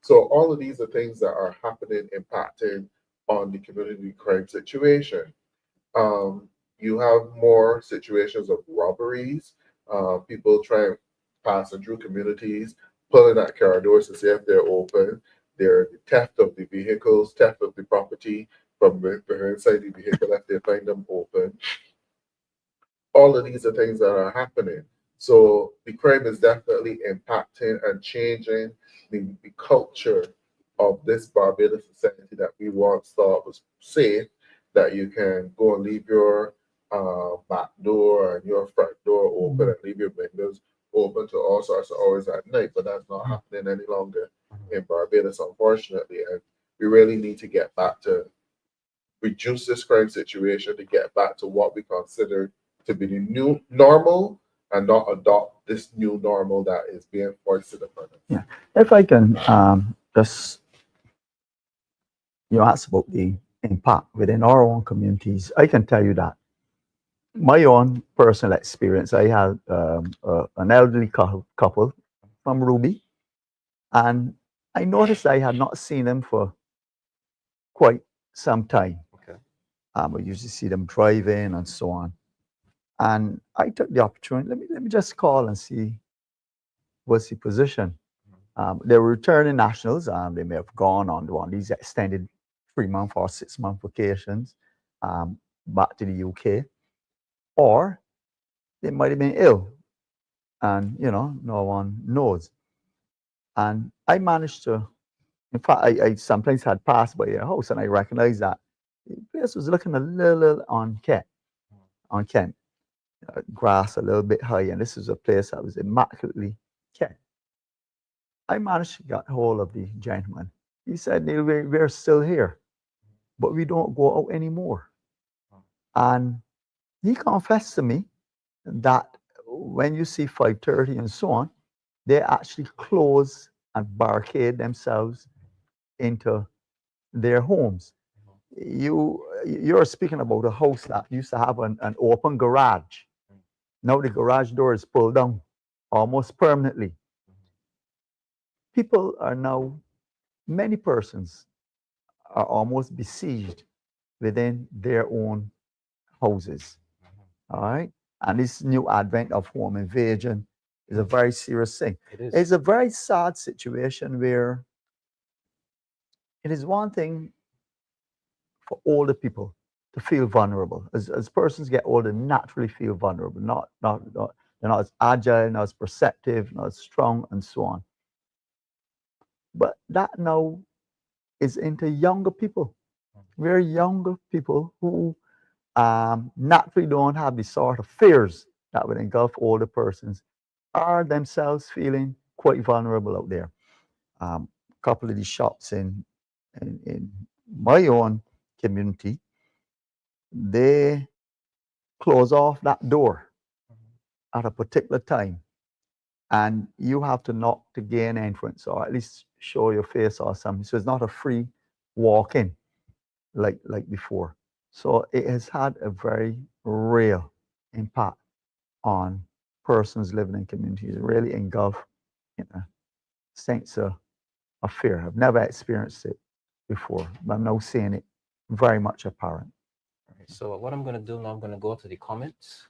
So all of these are things that are happening, impacting on the community crime situation. You have more situations of robberies, people trying passing through communities, pulling at car doors to see if they're open. There, the theft of the vehicles, theft of the property from inside the vehicle if they find them open. All of these are things that are happening. So the crime is definitely impacting and changing the culture of this Barbados society that we once thought was safe, that you can go and leave your back door and your front door open and leave your windows open to all sorts of hours at night. But that's not happening any longer in Barbados, unfortunately. And we really need to get back to reduce this crime situation to get back to what we consider to be the new normal and not adopt this new normal that is being foisted upon us. Yeah. If I can just, you asked about the impact within our own communities, I can tell you that my own personal experience, I had an elderly couple from Ruby, and I noticed I had not seen them for quite some time. Okay. I used to see them driving and so on. And I took the opportunity, let me just call and see what's the position. They were returning nationals. They may have gone on one of these extended 3-month or 6-month vacations back to the UK, or they might have been ill, and no one knows. And I managed to, in fact, I sometimes had passed by their house, and I recognized that the place was looking a little unkempt, grass a little bit high, and this is a place that was immaculately kept. I managed to get hold of the gentleman. He said, "Neil, we're still here, but we don't go out anymore." And he confessed to me that when you see 5:30 and so on, they actually close and barricade themselves into their homes. You're speaking about a house that used to have an open garage. Now the garage door is pulled down almost permanently. People are now, many persons are almost besieged within their own houses. All right. And this new advent of home invasion is a very serious thing. It is. It's a very sad situation where it is one thing for older people to feel vulnerable. As persons get older, naturally feel vulnerable. They're not as agile, not as perceptive, not as strong, and so on. But that now is into younger people. We're younger people who naturally don't have the sort of fears that would engulf older persons, are themselves feeling quite vulnerable out there. A couple of these shops in my own community, they close off that door at a particular time, and you have to knock to gain entrance, or at least show your face or something. So it's not a free walk in like before. So it has had a very real impact on persons living in communities. It really engulfed in a sense of fear. I've never experienced it before, but I'm now seeing it very much apparent. So what I'm going to do now, I'm going to go to the comments,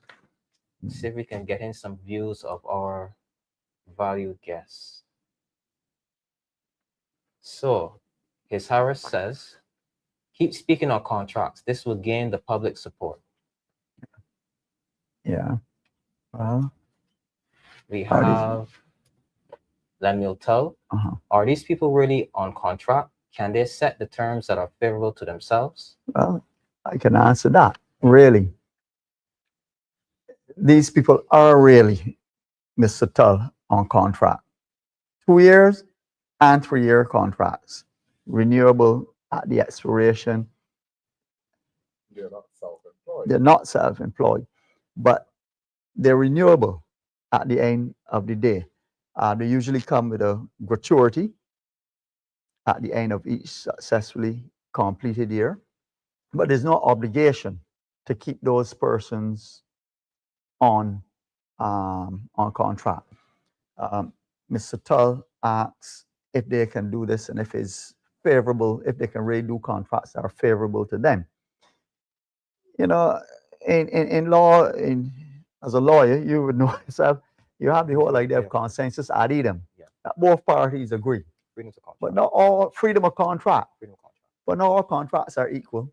see if we can get in some views of our valued guests. So, His Harris says, keep speaking on contracts. This will gain the public support. Yeah. Well, We have Lemuel Tell. Are these people really on contract? Can they set the terms that are favorable to themselves? Well, I can answer that. Really, these people are really, Mr. Tull, on contract. 2 years and 3-year contracts, renewable at the expiration. They're not self-employed. They're not self-employed, but they're renewable at the end of the day. They usually come with a gratuity at the end of each successfully completed year, but there's no obligation to keep those persons on contract. Mr. Tull asks if they can do this and if it's favorable, if they can really do contracts that are favorable to them. You know, in law, as a lawyer, you would know yourself, you have the whole idea of consensus ad idem. That both parties agree. But not all freedom of contract. But not all contracts are equal.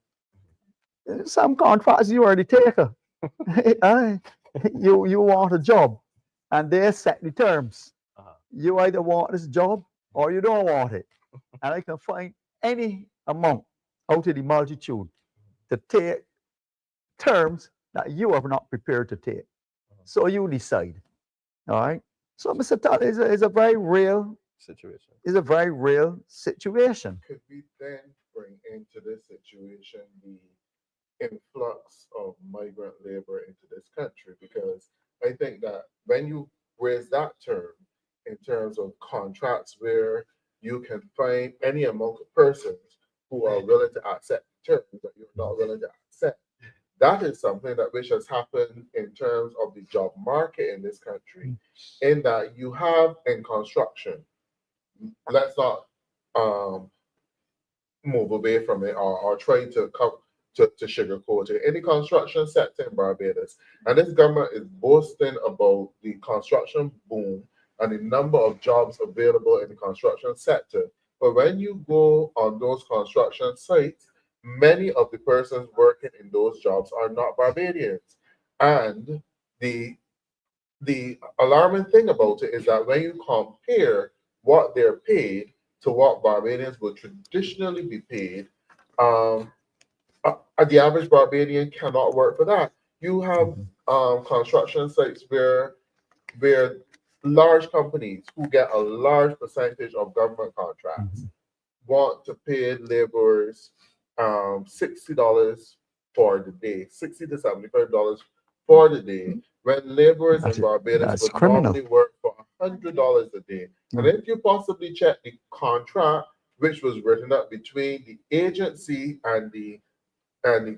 Some contracts you are the taker. You want a job, and they set the terms. You either want this job or you don't want it. And I can find any amount out of the multitude to take terms that you are not prepared to take. So you decide. All right. So Mr. Tull is a very real situation. Is a very real situation. Could we then bring into this situation the influx of migrant labor into this country? Because I think that when you raise that term in terms of contracts where you can find any amount of persons who are willing to accept terms that you're not willing to accept, that is something that which has happened in terms of the job market in this country, in that you have in construction, let's not move away from it or try to come to sugarcoat it. In the construction sector in Barbados, and this government is boasting about the construction boom and the number of jobs available in the construction sector. But when you go on those construction sites, many of the persons working in those jobs are not Barbadians. And the alarming thing about it is that when you compare what they're paid to what Barbadians would traditionally be paid, the average Barbadian cannot work for that. You have construction sites where large companies who get a large percentage of government contracts want to pay laborers $60 for the day, $60 to $75 for the day, when laborers in Barbados would normally work for $100 a day. And if you possibly check the contract, which was written up between the agency and the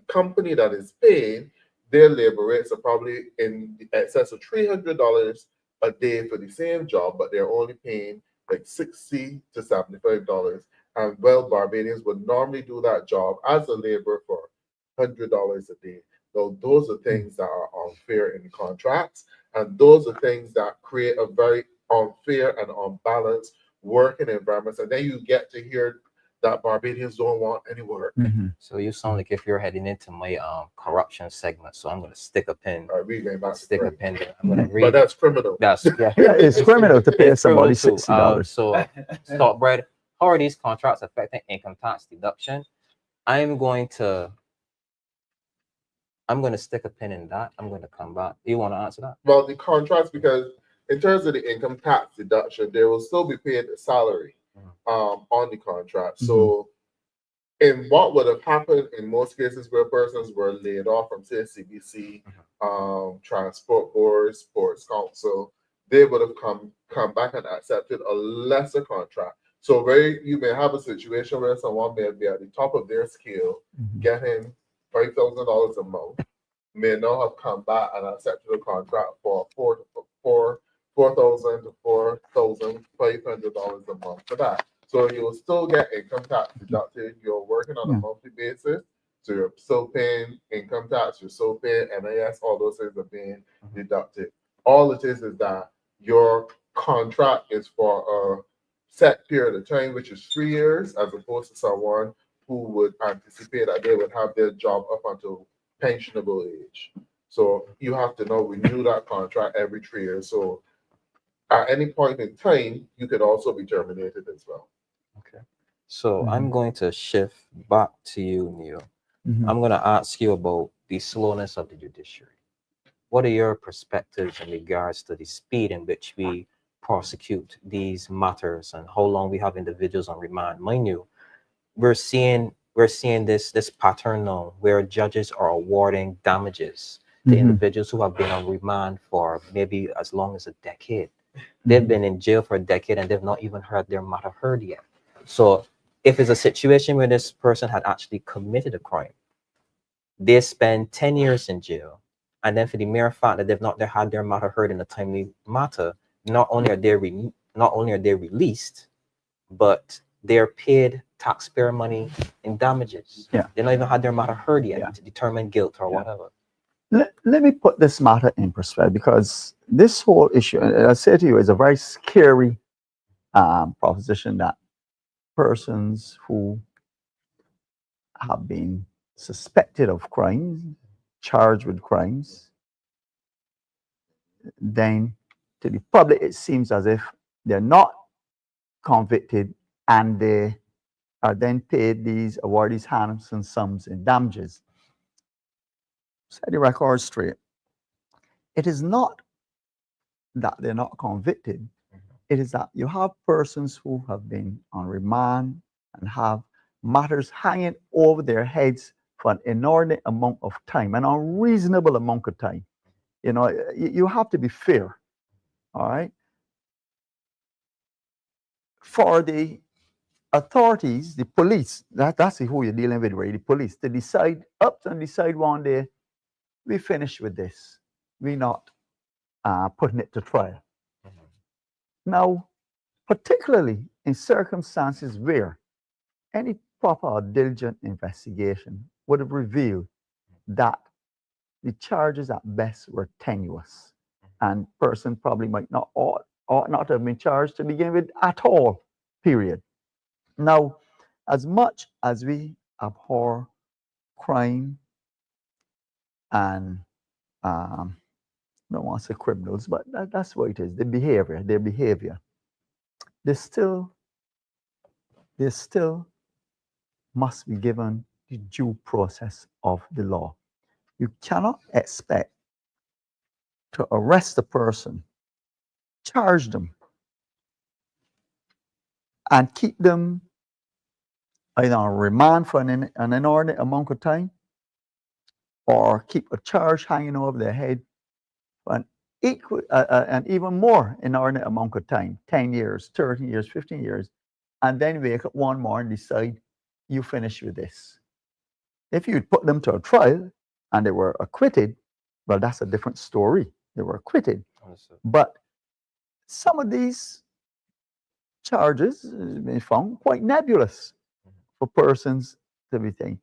company that is paying, their labor rates are probably in the excess of $300 a day for the same job, but they're only paying like $60 to $75. And well, Barbadians would normally do that job as a laborer for $100 a day. So those are things that are unfair in contracts, and those are things that create a very unfair and unbalanced working environment. And then you get to hear that Barbadians don't want any work. So you sound like if you're heading into my corruption segment. So I'm going to stick a pin. Stick a pin there. I'm going to read. But that's criminal. That's it's criminal to pay somebody $60. So Stockbread, how are these contracts affecting income tax deduction? I'm going to stick a pin in that. I'm going to come back. Do you want to answer that? Well, the contracts, because in terms of the income tax deduction, they will still be paid a salary on the contract. So in what would have happened in most cases where persons were laid off from, say, CBC, Transport Board, Sports Council, they would have come back and accepted a lesser contract. So where you may have a situation where someone may be at the top of their scale, getting $5,000 a month, may now have come back and accepted a contract for $4,000 to $4,500 a month for that. So you'll still get income tax deducted. You're working on a monthly basis, so you're still paying income tax. You're still paying NIS. All those things are being deducted. All it is that your contract is for a set period of time, which is 3 years, as opposed to someone who would anticipate that they would have their job up until pensionable age. So you have to now renew that contract every 3 years. So at any point in time, you could also be terminated as well. Okay. So I'm going to shift back to you, Neil. I'm going to ask you about the slowness of the judiciary. What are your perspectives in regards to the speed in which we prosecute these matters and how long we have individuals on remand? Mind you, we're seeing this pattern now where judges are awarding damages to individuals who have been on remand for maybe as long as a decade. They've been in jail for a decade and they've not even heard their matter heard yet. So if it's a situation where this person had actually committed a crime, they spend 10 years in jail, and then for the mere fact that they've not had their matter heard in a timely matter, not only are they released, but they're paid taxpayer money in damages. They not even had their matter heard yet to determine guilt or whatever. Let me put this matter in perspective, because this whole issue, and I say to you, is a very scary proposition that persons who have been suspected of crimes, charged with crimes, then to the public it seems as if they're not convicted and they are then paid these handsome sums in damages. Set the record straight. It is not that they're not convicted. It is that you have persons who have been on remand and have matters hanging over their heads for an inordinate amount of time, an unreasonable amount of time. You know, you have to be fair, all right? For the authorities, the police, that's who you're dealing with, right? The police, to decide one day, we finish with this. We're not putting it to trial. Now, particularly in circumstances where any proper or diligent investigation would have revealed that the charges at best were tenuous, and person probably ought not have been charged to begin with at all, period. Now, as much as we abhor crime and I don't want to say criminals, but that's what it is, their behavior, they still must be given the due process of the law. You cannot expect to arrest a person, charge them, and keep them either on remand for an inordinate amount of time, or keep a charge hanging over their head for an equal and even more inordinate amount of time, 10 years, 13 years, 15 years, and then wake up one morning and decide you finish with this. If you put them to a trial and they were acquitted, well, that's a different story. They were acquitted. But some of these charges have been found quite nebulous for persons to be thinking.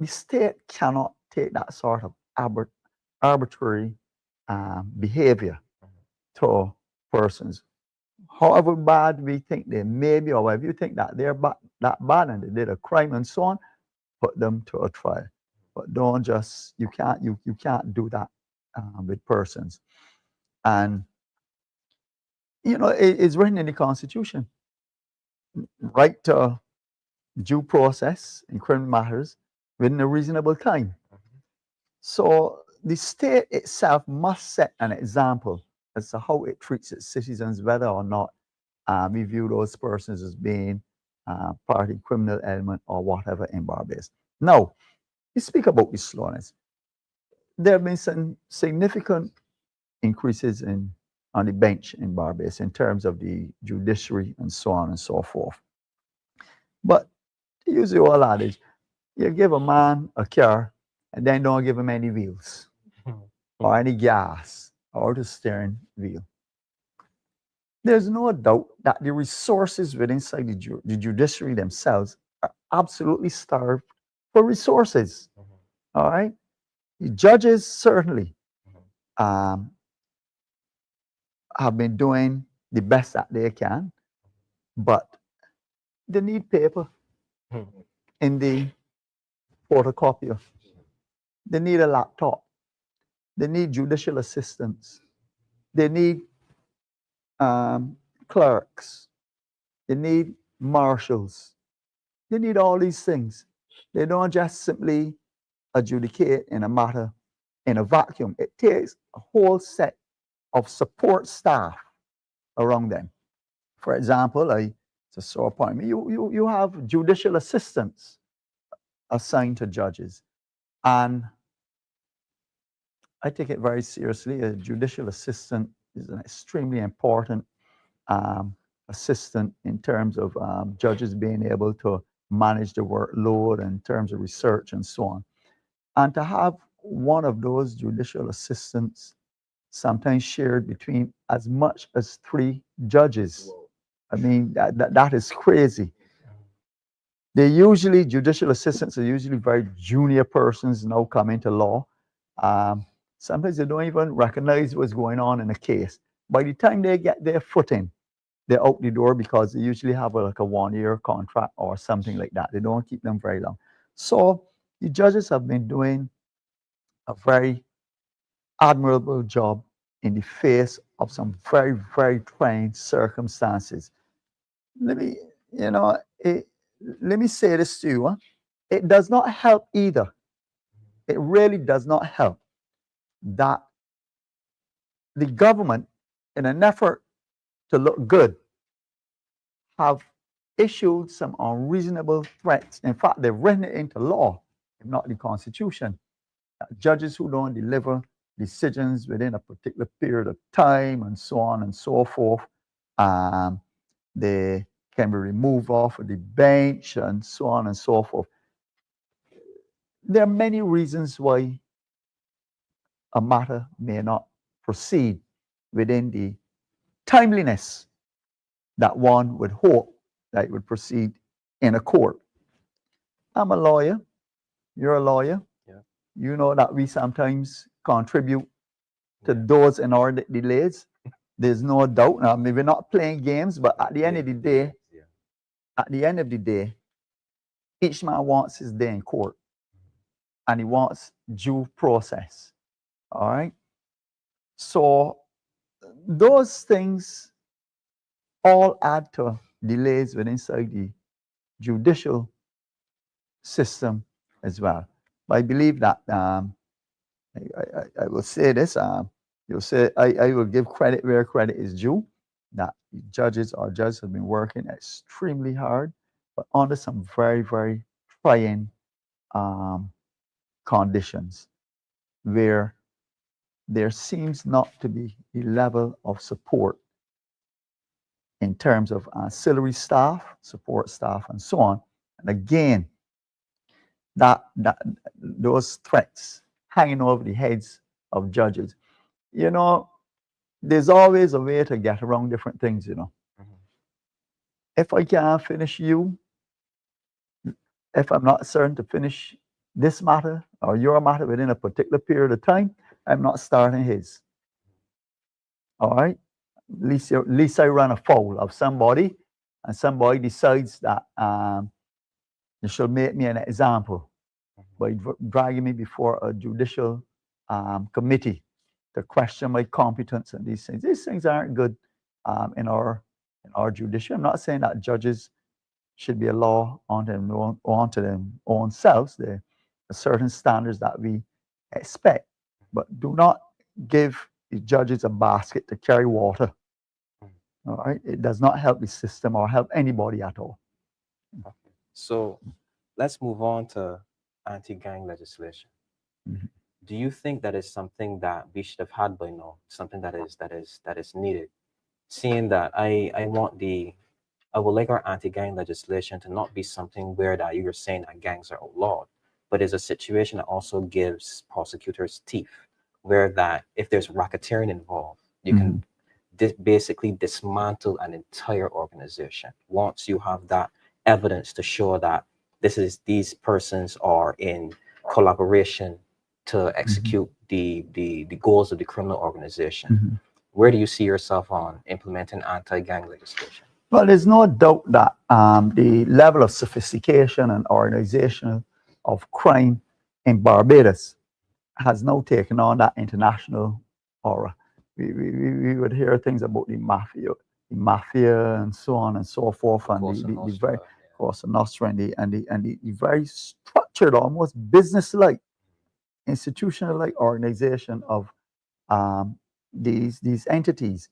The state cannot take that sort of arbitrary behavior to persons. However bad we think they may be, or if you think that they're that bad and they did a crime and so on, put them to a trial. But don't just, you can't do that with persons. And you know, it's written in the Constitution, right to due process in criminal matters within a reasonable time. So the state itself must set an example as to how it treats its citizens, whether or not we view those persons as being party criminal element or whatever in Barbados. Now, you speak about the slowness. There have been some significant increases on the bench in Barbados in terms of the judiciary and so on and so forth. But to use the old adage, you give a man a car and then don't give him any wheels or any gas or the steering wheel. There's no doubt that the resources within inside the judiciary themselves are absolutely starved for resources. All right? The judges certainly have been doing the best that they can, but they need paper in the photocopier. They need a laptop. They need judicial assistants. They need clerks. They need marshals. They need all these things. They don't just simply adjudicate in a matter in a vacuum. It takes a whole set of support staff around them. For example, it's a sore point. You have judicial assistants assigned to judges, and I take it very seriously. A judicial assistant is an extremely important assistant in terms of judges being able to manage the workload in terms of research and so on. And to have one of those judicial assistants sometimes shared between as much as 3 judges. I mean, that is crazy. Judicial assistants are usually very junior persons now coming to law. Sometimes they don't even recognize what's going on in a case. By the time they get their footing, they're out the door because they usually have like a 1-year contract or something like that. They don't keep them very long. So the judges have been doing a very admirable job in the face of some very, very trying circumstances. Let me say this to you. Huh? It does not help either. It really does not help that the government, in an effort to look good, have issued some unreasonable threats. In fact, they've written it into law, if not the Constitution, that judges who don't deliver decisions within a particular period of time and so on and so forth, they can be removed off of the bench and so on and so forth. There are many reasons why a matter may not proceed within the timeliness that one would hope that it would proceed in a court. I'm a lawyer. You're a lawyer. Yeah. You know that we sometimes contribute to those in our delays. There's no doubt. Now, maybe not playing games, but at the end of the day, each man wants his day in court, and he wants due process. All right. So those things all add to delays within inside the judicial system as well. But I believe that I will say this. You'll say I will give credit where credit is due. That judges have been working extremely hard, but under some very, very trying conditions, where there seems not to be a level of support in terms of ancillary staff, support staff, and so on. And again, those threats hanging over the heads of judges. You know, there's always a way to get around different things, you know. If I can't finish you, if I'm not certain to finish this matter or your matter within a particular period of time, I'm not starting his. All right? At least I run afoul of somebody, and somebody decides that they should make me an example by dragging me before a judicial committee to question my competence and these things. These things aren't good in our judiciary. I'm not saying that judges should be a law onto their own selves. There are certain standards that we expect, but do not give the judges a basket to carry water. All right, it does not help the system or help anybody at all. Okay. So let's move on to anti-gang legislation. Mhm. Do you think that is something that we should have had by now? Something that is needed? Seeing that I would like our anti-gang legislation to not be something where that you're saying that gangs are outlawed, but is a situation that also gives prosecutors teeth, where that if there's racketeering involved, you can Mhm. basically dismantle an entire organization once you have that evidence to show that these persons are in collaboration to Mhm. execute the goals of the criminal organization. Mhm. Where do you see yourself on implementing anti-gang legislation? Well, there's no doubt that the level of sophistication and organization of crime in Barbados has now taken on that international aura. We would hear things about the mafia and so on and so forth, Of and course, in the very Nostra, Cosa Nostra and the very structured, almost business-like, institutional-like organization of these entities,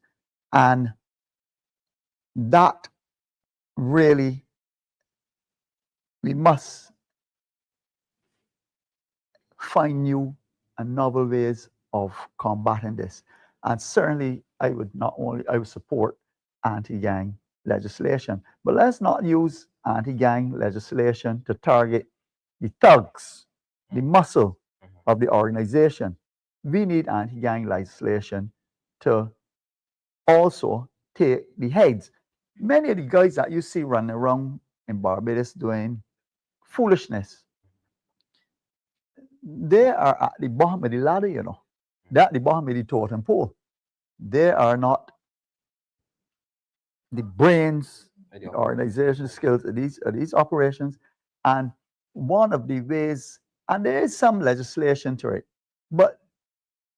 and that really we must find new and novel ways of combating this. And certainly, I would support anti-gang legislation, but let's not use anti-gang legislation to target the thugs, the muscle yeah. of the organization. We need anti-gang legislation to also take the heads. Many of the guys that you see running around in Barbados doing foolishness, they are at the bottom of the ladder, you know. They're at the bottom of the totem pole. They are not the brains, Maybe the operate. organization skills of these operations. And one of the ways, and there is some legislation to it, but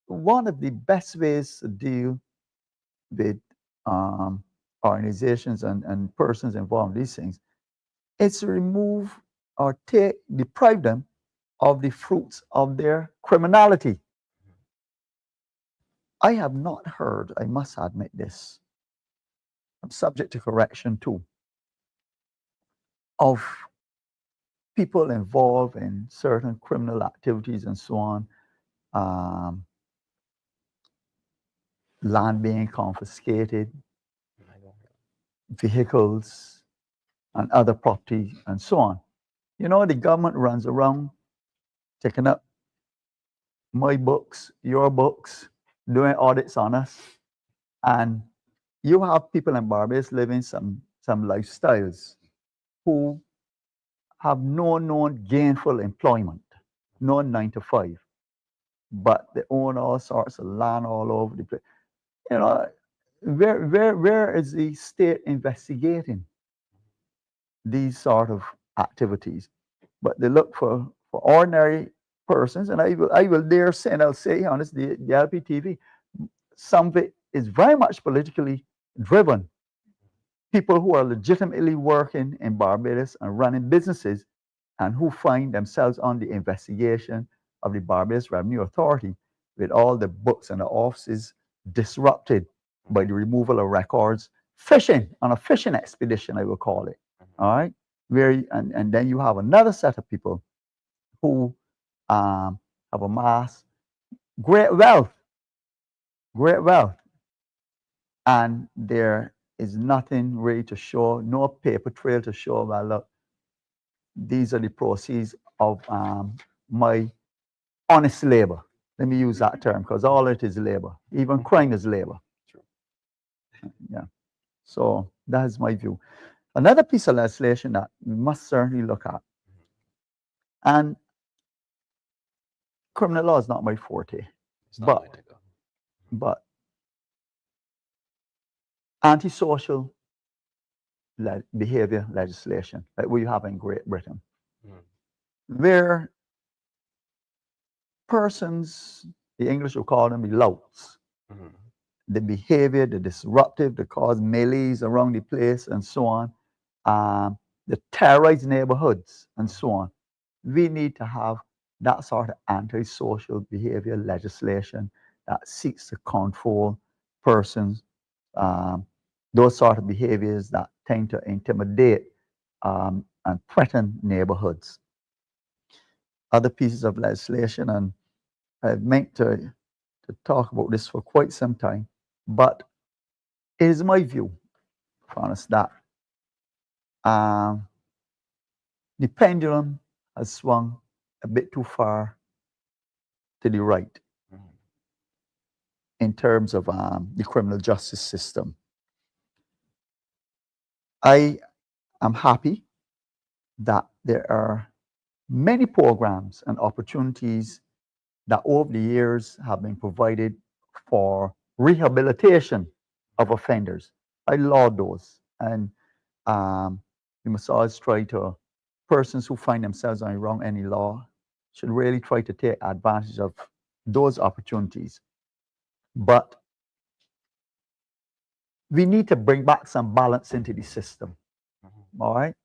one of the best ways to deal with organizations and persons involved in these things is to remove or deprive them of the fruits of their criminality. I have not heard, I must admit this, I'm subject to correction too, of people involved in certain criminal activities and so on, um, land being confiscated, I don't vehicles and other property and so on. You know, the government runs around taking up my books, your books, doing audits on us. And you have people in Barbados living some lifestyles who have no known gainful employment, no 9 to 5, but they own all sorts of land all over the place. You know, where is the state investigating these sort of activities? But they look for ordinary persons, and I will dare say, and I'll say honest, the LPTV, some of it is very much politically driven. People who are legitimately working in Barbados and running businesses and who find themselves on the investigation of the Barbados Revenue Authority with all the books and the offices disrupted by the removal of records, fishing on a fishing expedition, I will call it. All right. And then you have another set of people who have amassed great wealth, great wealth, and there is nothing really to show, no paper trail to show, well, look, these are the proceeds of my honest labor. Let me use that term because all it is labor. Even crime is labor. True. Yeah. So that is my view. Another piece of legislation that we must certainly look at, and criminal law is not my forte, It's not mine either. but antisocial behavior legislation, like we have in Great Britain, Mhm. where persons, the English will call them the louts, Mhm. the behavior, the disruptive, the cause melees around the place and so on, the terrorized neighborhoods and so on. We need to have that sort of antisocial behavior legislation that seeks to control persons, those sort of behaviors that tend to intimidate and threaten neighborhoods. Other pieces of legislation, and I've meant to talk about this for quite some time, but it is my view, Francis, that the pendulum has swung a bit too far to the right in terms of the criminal justice system. I am happy that there are many programs and opportunities that over the years have been provided for rehabilitation of offenders. I laud those. And we must always try to, persons who find themselves on the wrong end of law should really try to take advantage of those opportunities. But we need to bring back some balance into the system. All right?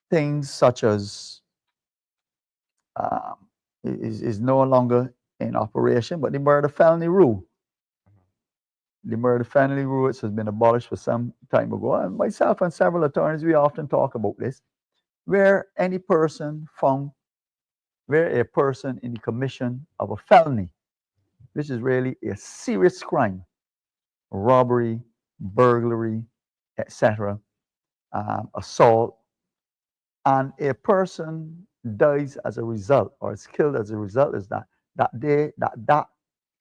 Things such as is no longer in operation, but the murder felony rule. The murder felony rule has been abolished for some time ago, and myself and several attorneys, we often talk about this, where any person found, where a person in the commission of a felony, which is really a serious crime, robbery, burglary, etc., assault, and a person dies as a result or is killed as a result, is that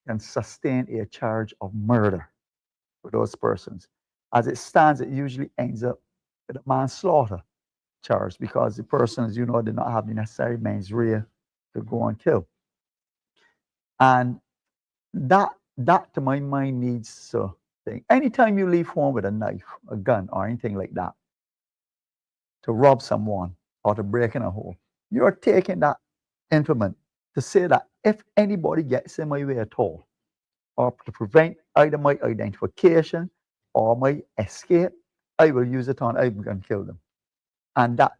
can sustain a charge of murder for those persons. As it stands, it usually ends up with a manslaughter charge because the persons, did not have the necessary mens rea to go and kill. And that to my mind needs to think. Anytime you leave home with a knife, a gun, or anything like that, to rob someone or to break in a home, you're taking that implement to say that if anybody gets in my way at all, or to prevent either my identification or my escape, I will use it on, I'm going to kill them. And that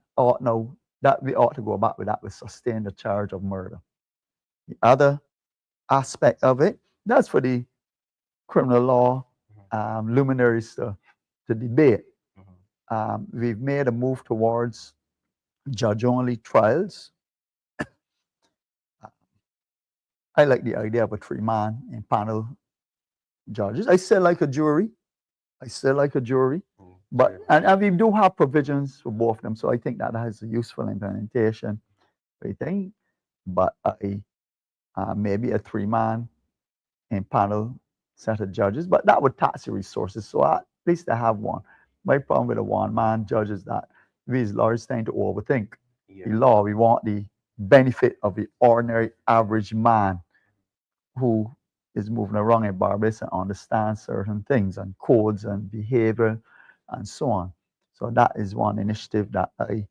we ought to go back with that, with sustain the charge of murder. The other aspect of it, that's for the criminal law luminaries to debate. We've made a move towards judge-only trials. I like the idea of a 3-man and panel judges. I still like a jury. But and we do have provisions for both of them, so I think that has a useful implementation. I think, but maybe a 3-man and panel set of judges, but that would tax the resources. So at least I have one. My problem with a 1-man judge is that we as lawyers tend to overthink the law. We want the benefit of the ordinary average man who is moving around in Barbados and understands certain things and codes and behavior and so on. So that is one initiative that I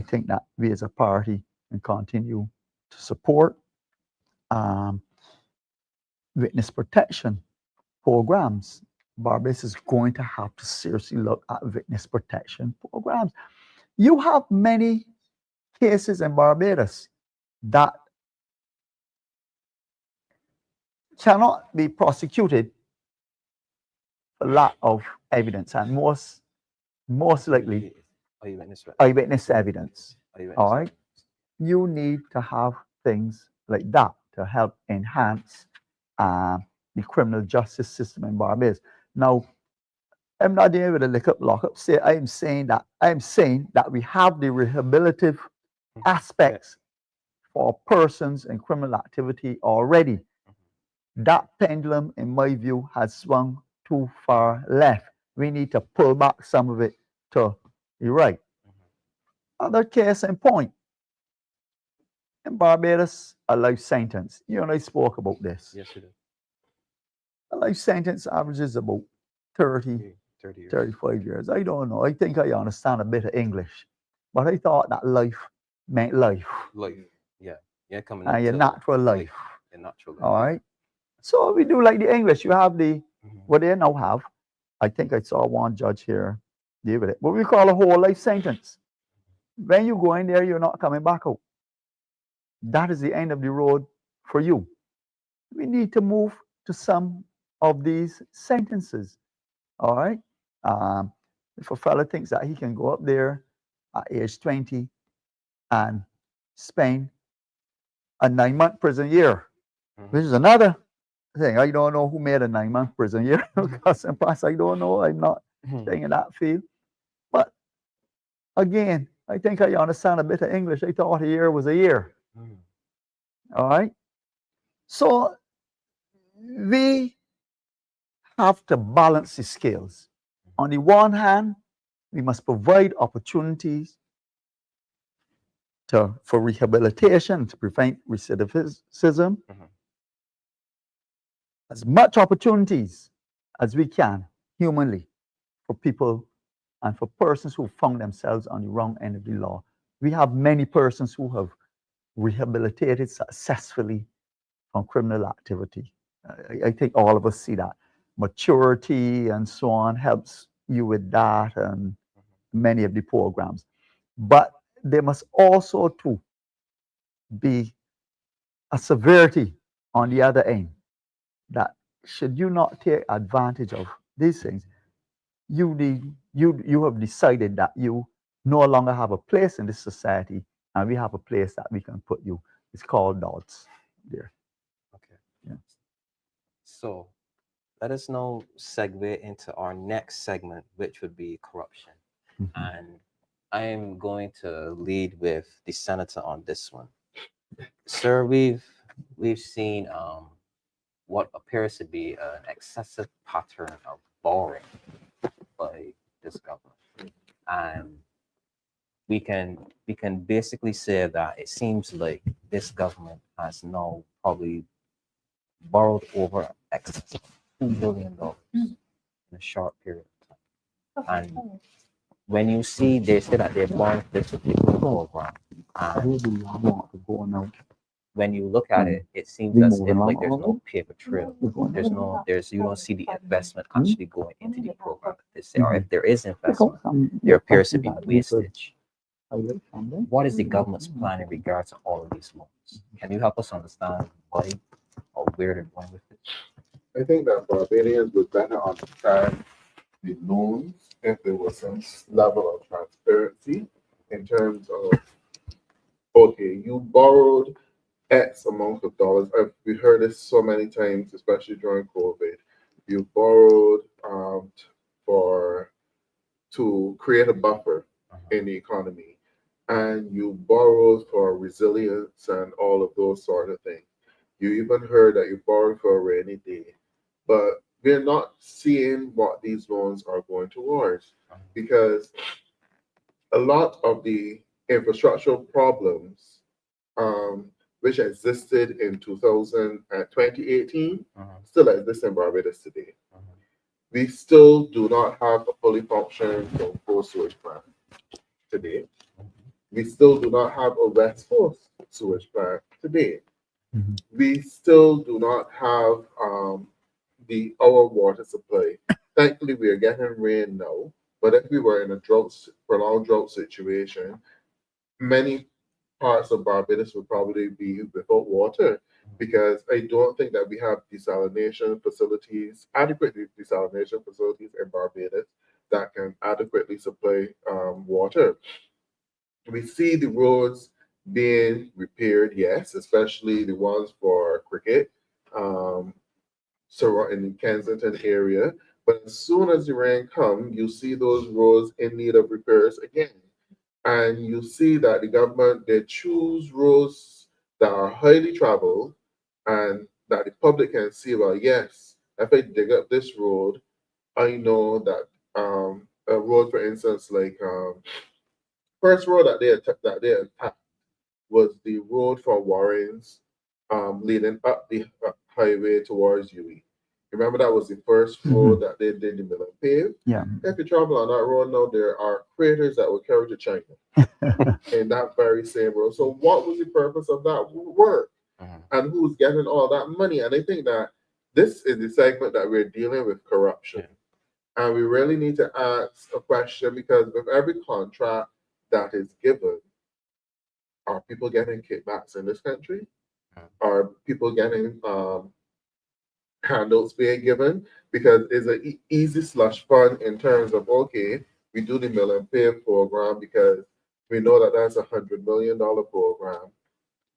think that we as a party can continue to support. Witness protection programs. Barbados is going to have to seriously look at witness protection programs. You have many cases in Barbados that cannot be prosecuted for lack of evidence, and most likely eyewitness evidence. All right, you need to have things like that to help enhance the criminal justice system in Barbados. Now, I'm not dealing with a lockup. I'm saying that we have the rehabilitative aspects for persons in criminal activity already. That pendulum, in my view, has swung too far left. We need to pull back some of it to the right. Other case in point. In Barbados, a life sentence. You and I spoke about this. Yes, we did. A life sentence averages about 30 years. 35 years. I don't know. I think I understand a bit of English. But I thought that life meant life. Life. Yeah. Yeah, coming And your into natural life. Your natural life. All right. So we do like the English. You have what they now have. I think I saw one judge here deal with it. What we call a whole life sentence. When you go in there, you're not coming back out. That is the end of the road for you. We need to move to some of these sentences. All right. If a fella thinks that he can go up there at age 20 and spend a 9-month prison year, which is another thing. I don't know who made a 9-month prison year. Because in past, I don't know. I'm not staying in that field. But again, I think I understand a bit of English. I thought a year was a year. All right. So we have to balance the scales. On the one hand, we must provide opportunities for rehabilitation to prevent recidivism, as much opportunities as we can humanly for people and for persons who found themselves on the wrong end of the law. We have many persons who have rehabilitated successfully from criminal activity. I think all of us see that. Maturity and so on helps you with that and many of the programs. But there must also too be a severity on the other end that should you not take advantage of these things, you have decided that you no longer have a place in this society, and we have a place that we can put you. It's called DODS there. Okay. Yeah. So let us now segue into our next segment, which would be corruption. And I am going to lead with the senator on this one. Sir, we've seen what appears to be an excessive pattern of borrowing by this government, and we can basically say that it seems like this government has now probably borrowed over excess of $2 billion in a short period of time. And when you see they say that they're borrowing for this particular program, and when you look at it, it seems as if like there's no paper trail. There's you don't see the investment actually going into the program. They say, or if there is investment, there appears to be wastage. What is the government's plan in regards to all of these loans? Can you help us understand why or where they're going with it? I think that Barbadians would better understand the loans if there was some level of transparency in terms of, okay, you borrowed X amount of dollars. We heard this so many times, especially during COVID. You borrowed to create a buffer in the economy, and you borrowed for resilience and all of those sort of things. You even heard that you borrowed for a rainy day, but we're not seeing what these loans are going towards, because a lot of the infrastructural problems which existed in 2018 still exist in Barbados today. We still do not have a fully functioning coast sewage plant today. We still do not have a West Coast sewage plant today. We still do not have our water supply. Thankfully, we are getting rain now, but if we were in a prolonged drought situation, many parts of Barbados would probably be without water, because I don't think that we have adequate desalination facilities in Barbados that can adequately supply water. We see the roads being repaired, yes, especially the ones for cricket, so in the Kensington area. But as soon as the rain comes, you see those roads in need of repairs again. And you see that the government, they choose roads that are highly traveled and that the public can see, well, yes, if I dig up this road, I know that a road, for instance, like first road that they attacked was the road from Warrens leading up the highway towards UE. Remember, that was the first road that they did the mill and pave. Yeah. If you travel on that road now, there are craters that will carry to China in that very same road. So what was the purpose of that work? And who's getting all that money? And I think that this is the segment that we're dealing with corruption. And we really need to ask a question, because with every contract that is given, are people getting kickbacks in this country? Are people getting handouts being given? Because it's an easy slush fund in terms of, okay, We do the Mill and Pave program because we know that that's $100 million program.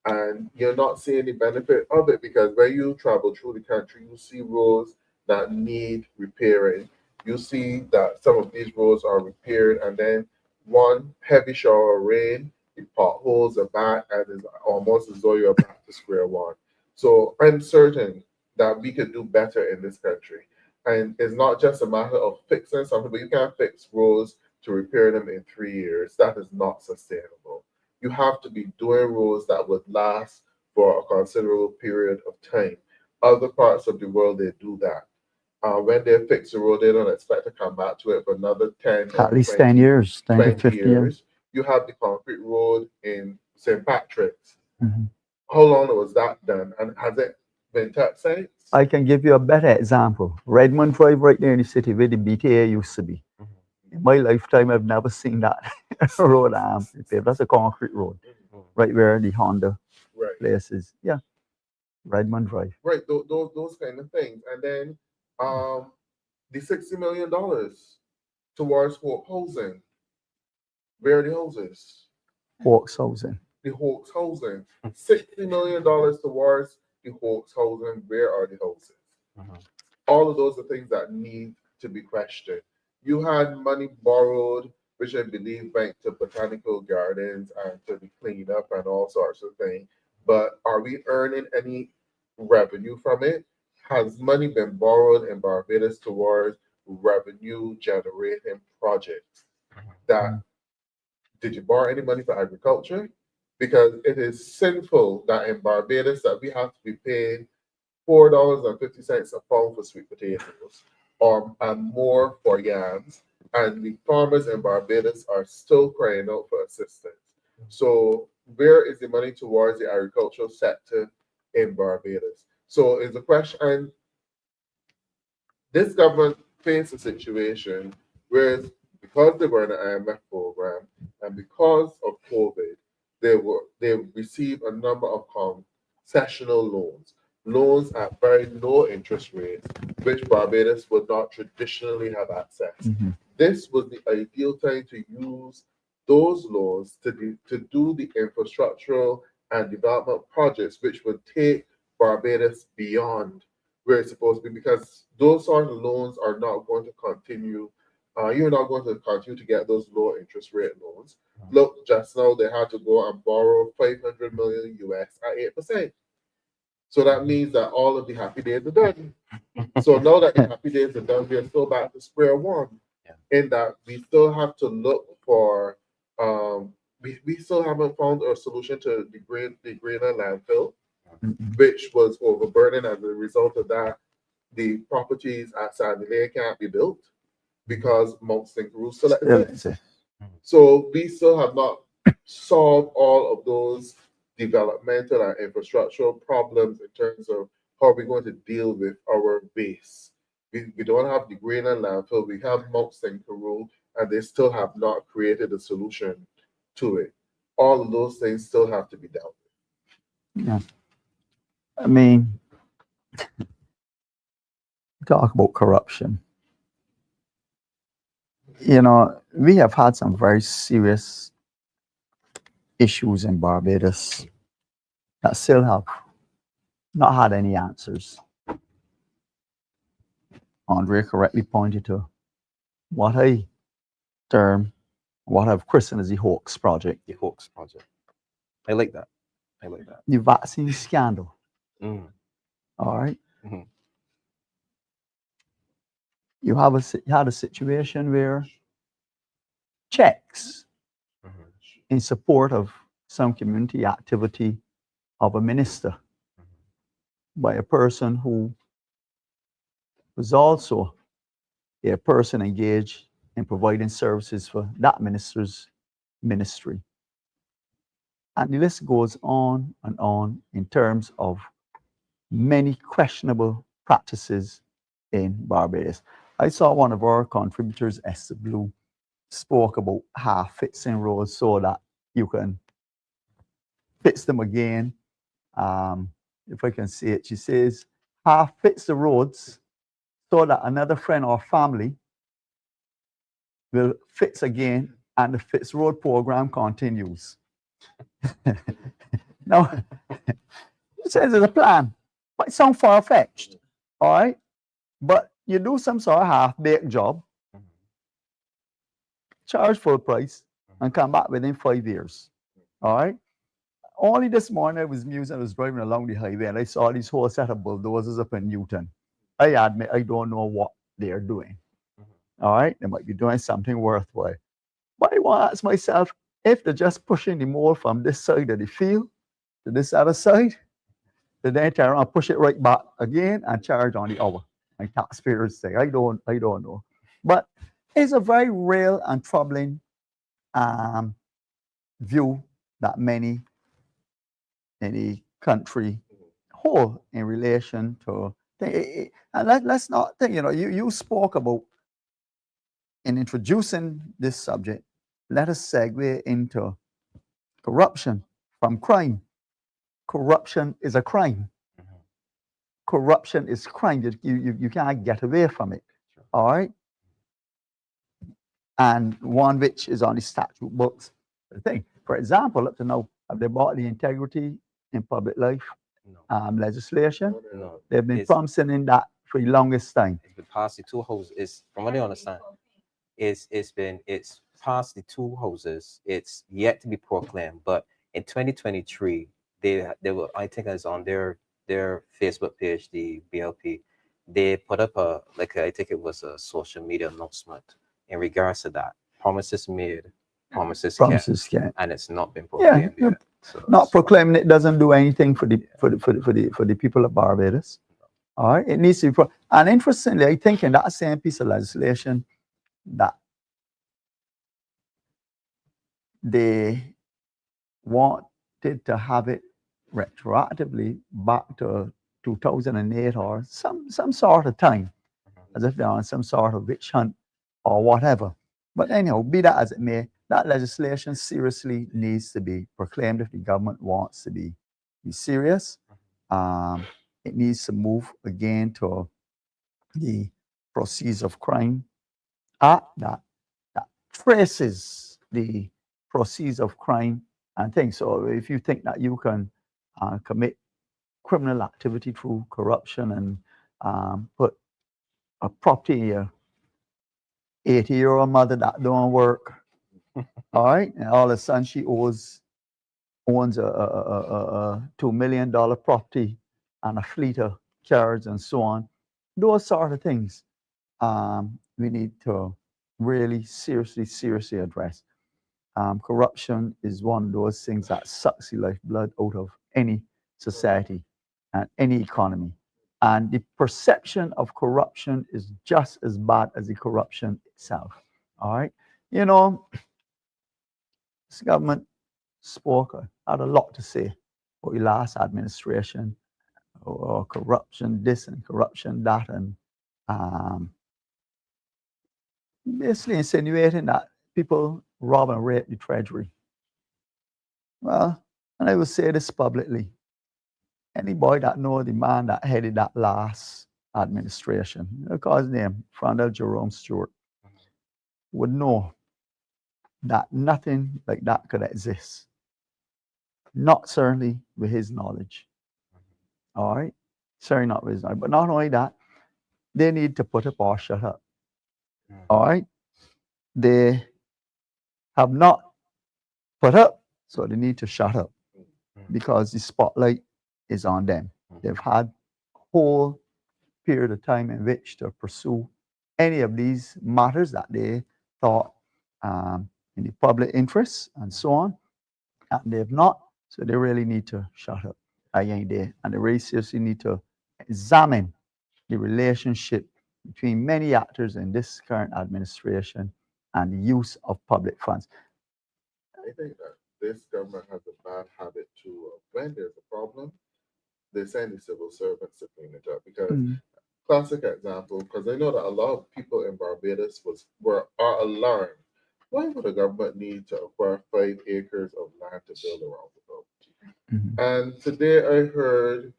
And you're not seeing the benefit of it because when you travel through the country, you see roads that need repairing. You see that some of these roads are repaired, and then one heavy shower of rain, the potholes are back, and it's almost as though you're back to square one. So I'm certain that we could do better in this country. And it's not just a matter of fixing something, but you can't fix roads to repair them in 3 years. That is not sustainable. You have to be doing roads that would last for a considerable period of time. Other parts of the world, they do that. When they fix the road, they don't expect to come back to it for another 10, At least 20, 10 years, 10 to 20 50 years. years. You have the concrete road in St. Patrick's. Mhm. How long was that done? And has it been touched since? I can give you a better example. Redmond Drive right there in the city where the BTA used to be. In my lifetime, I've never seen that road paved. That's a concrete road, right where the Honda Right. place is. Yeah, Redmond Drive. Right, those kind of things. And then the $60 million towards Hope Housing. Where are the houses? Hawks housing. The Hawks housing. $60 million towards the Hawks housing. Where are the houses? All of those are things that need to be questioned. You had money borrowed, which I believe went to botanical gardens and to be cleaned up and all sorts of things. But are we earning any revenue from it? Has money been borrowed in Barbados towards revenue generating projects? That did you borrow any money for agriculture? Because it is sinful that in Barbados that we have to be paid $4.50 a pound for sweet potatoes, and more for yams, and the farmers in Barbados are still crying out for assistance. So where is the money towards the agricultural sector in Barbados? So is the question, and this government faced a situation where because they were in the IMF program and because of COVID, they received a number of concessional loans at very low interest rates, which Barbados would not traditionally have access. This was the ideal time to use those loans to do the infrastructural and development projects which would take Barbados beyond where it's supposed to be, because those sort of loans are not going to continue. You're not going to continue to get those low interest rate loans. Look, just now they had to go and borrow 500 million US at 8%. So that means that all of the happy days are done. So now that the happy days are done, we're still back to square one. In that we still have to look for, we still haven't found a solution to the Greener landfill, which was overburdened. As a result of that, the properties at Sandy Lane can't be built because Mount St. Cruz still exists. So we still have not solved all of those developmental and infrastructural problems in terms of how we're going to deal with our base. We don't have the Greenland landfill, we have Mount St. Cruz, and they still have not created a solution to it. All of those things still have to be dealt with. Yeah. I mean, talk about corruption. You know, we have had some very serious issues in Barbados that still have not had any answers. Andre correctly pointed to what I term, what I've christened as the Hawks Project. The Hawks Project. I like that. I like that. The vaccine scandal. All right. You had a situation where checks in support of some community activity of a minister by a person who was also a person engaged in providing services for that minister's ministry. And the list goes on and on in terms of many questionable practices in Barbados. I saw one of our contributors, Esther Blue, spoke about half fixing roads so that you can fix them again. If I can see it, she says, half fix the roads so that another friend or family will fix again, and the Fix Road program continues. Now, it says there's a plan. Might sound far-fetched, all right? But you do some sort of half-baked job, charge full price, and come back within 5 years, all right? Only this morning I was driving along the highway, and I saw this whole set of bulldozers up in Newton. I admit I don't know what they're doing, all right? They might be doing something worthwhile. But I want to ask myself, if they're just pushing the mole from this side of the field to this other side, to then turn around and push it right back again and charge on the other. Like taxpayers say, I don't know. But it's a very real and troubling view that many in the country hold in relation to. And let's not think, you spoke about in introducing this subject, let us segue into corruption from crime. Corruption is a crime. Corruption is crime. You can't get away from it. All right. And one which is on the statute books. The thing, for example, up to now, have they bought the integrity in public life legislation? No. They've been promising in that for the longest time. It's been past the two houses. It's from what I understand, it's past the two houses. It's yet to be proclaimed. But in 2023, they were, I think it's on their Facebook page, the BLP, they put up I think it was a social media announcement in regards to that. Promises made, promises kept, and it's not been proclaimed yet. So not proclaiming it doesn't do anything for the people of Barbados. All right, it needs to be. And interestingly, I think in that same piece of legislation that they wanted to have it retroactively back to 2008 or some sort of time, as if they're on some sort of witch hunt or whatever. But anyhow, be that as it may, that legislation seriously needs to be proclaimed if the government wants to be serious. It needs to move again to the Proceeds of Crime Act that traces the proceeds of crime and things. So if you think that you can commit criminal activity through corruption and put a property, 80-year-old mother that don't work, all right, and all of a sudden she owns a $2 million property and a fleet of cars and so on. Those sort of things we need to really seriously address. Corruption is one of those things that sucks the lifeblood out of any society and any economy. And the perception of corruption is just as bad as the corruption itself. All right. This government had a lot to say about the last administration, or corruption this and corruption that, and basically insinuating that people rob and rape the treasury. Well, and I will say this publicly. Anybody that know the man that headed that last administration, call his name, Frondel Jerome Stewart, would know that nothing like that could exist. Not certainly with his knowledge. All right? Certainly not with his knowledge. But not only that, they need to put up or shut up. All right? They have not put up, so they need to shut up because the spotlight is on them. They've had a whole period of time in which to pursue any of these matters that they thought in the public interest and so on, and they've not, so they really need to shut up. And they really seriously need to examine the relationship between many actors in this current administration and the use of public funds. I think that this government has a bad habit to, when there's a problem, they send the civil servants to clean it up. Because classic example, because I know that a lot of people in Barbados are alarmed. Why would the government need to acquire 5 acres of land to build around the boat? And today I heard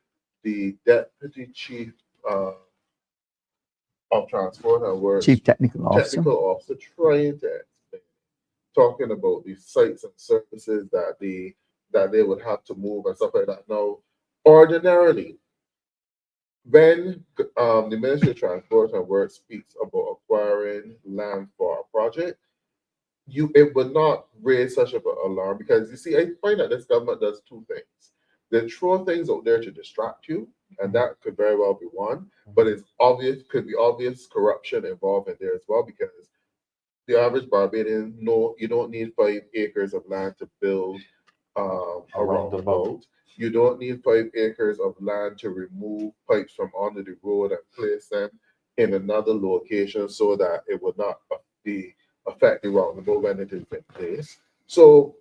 the deputy chief of Transport and Works Chief Technical Officer. trying to explain, talking about the sites and services that they would have to move and stuff like that. Now, ordinarily, when the Ministry of Transport and Works speaks about acquiring land for a project, it would not raise such an alarm, because you see, I find that this government does two things. They throw things out there to distract you, and that could very well be one, but it's obvious, could be obvious corruption involved in there as well, because the average Barbadian, no, you don't need 5 acres of land to build a roundabout. You don't need 5 acres of land to remove pipes from under the road and place them in another location so that it would not affect the roundabout when it is in place. So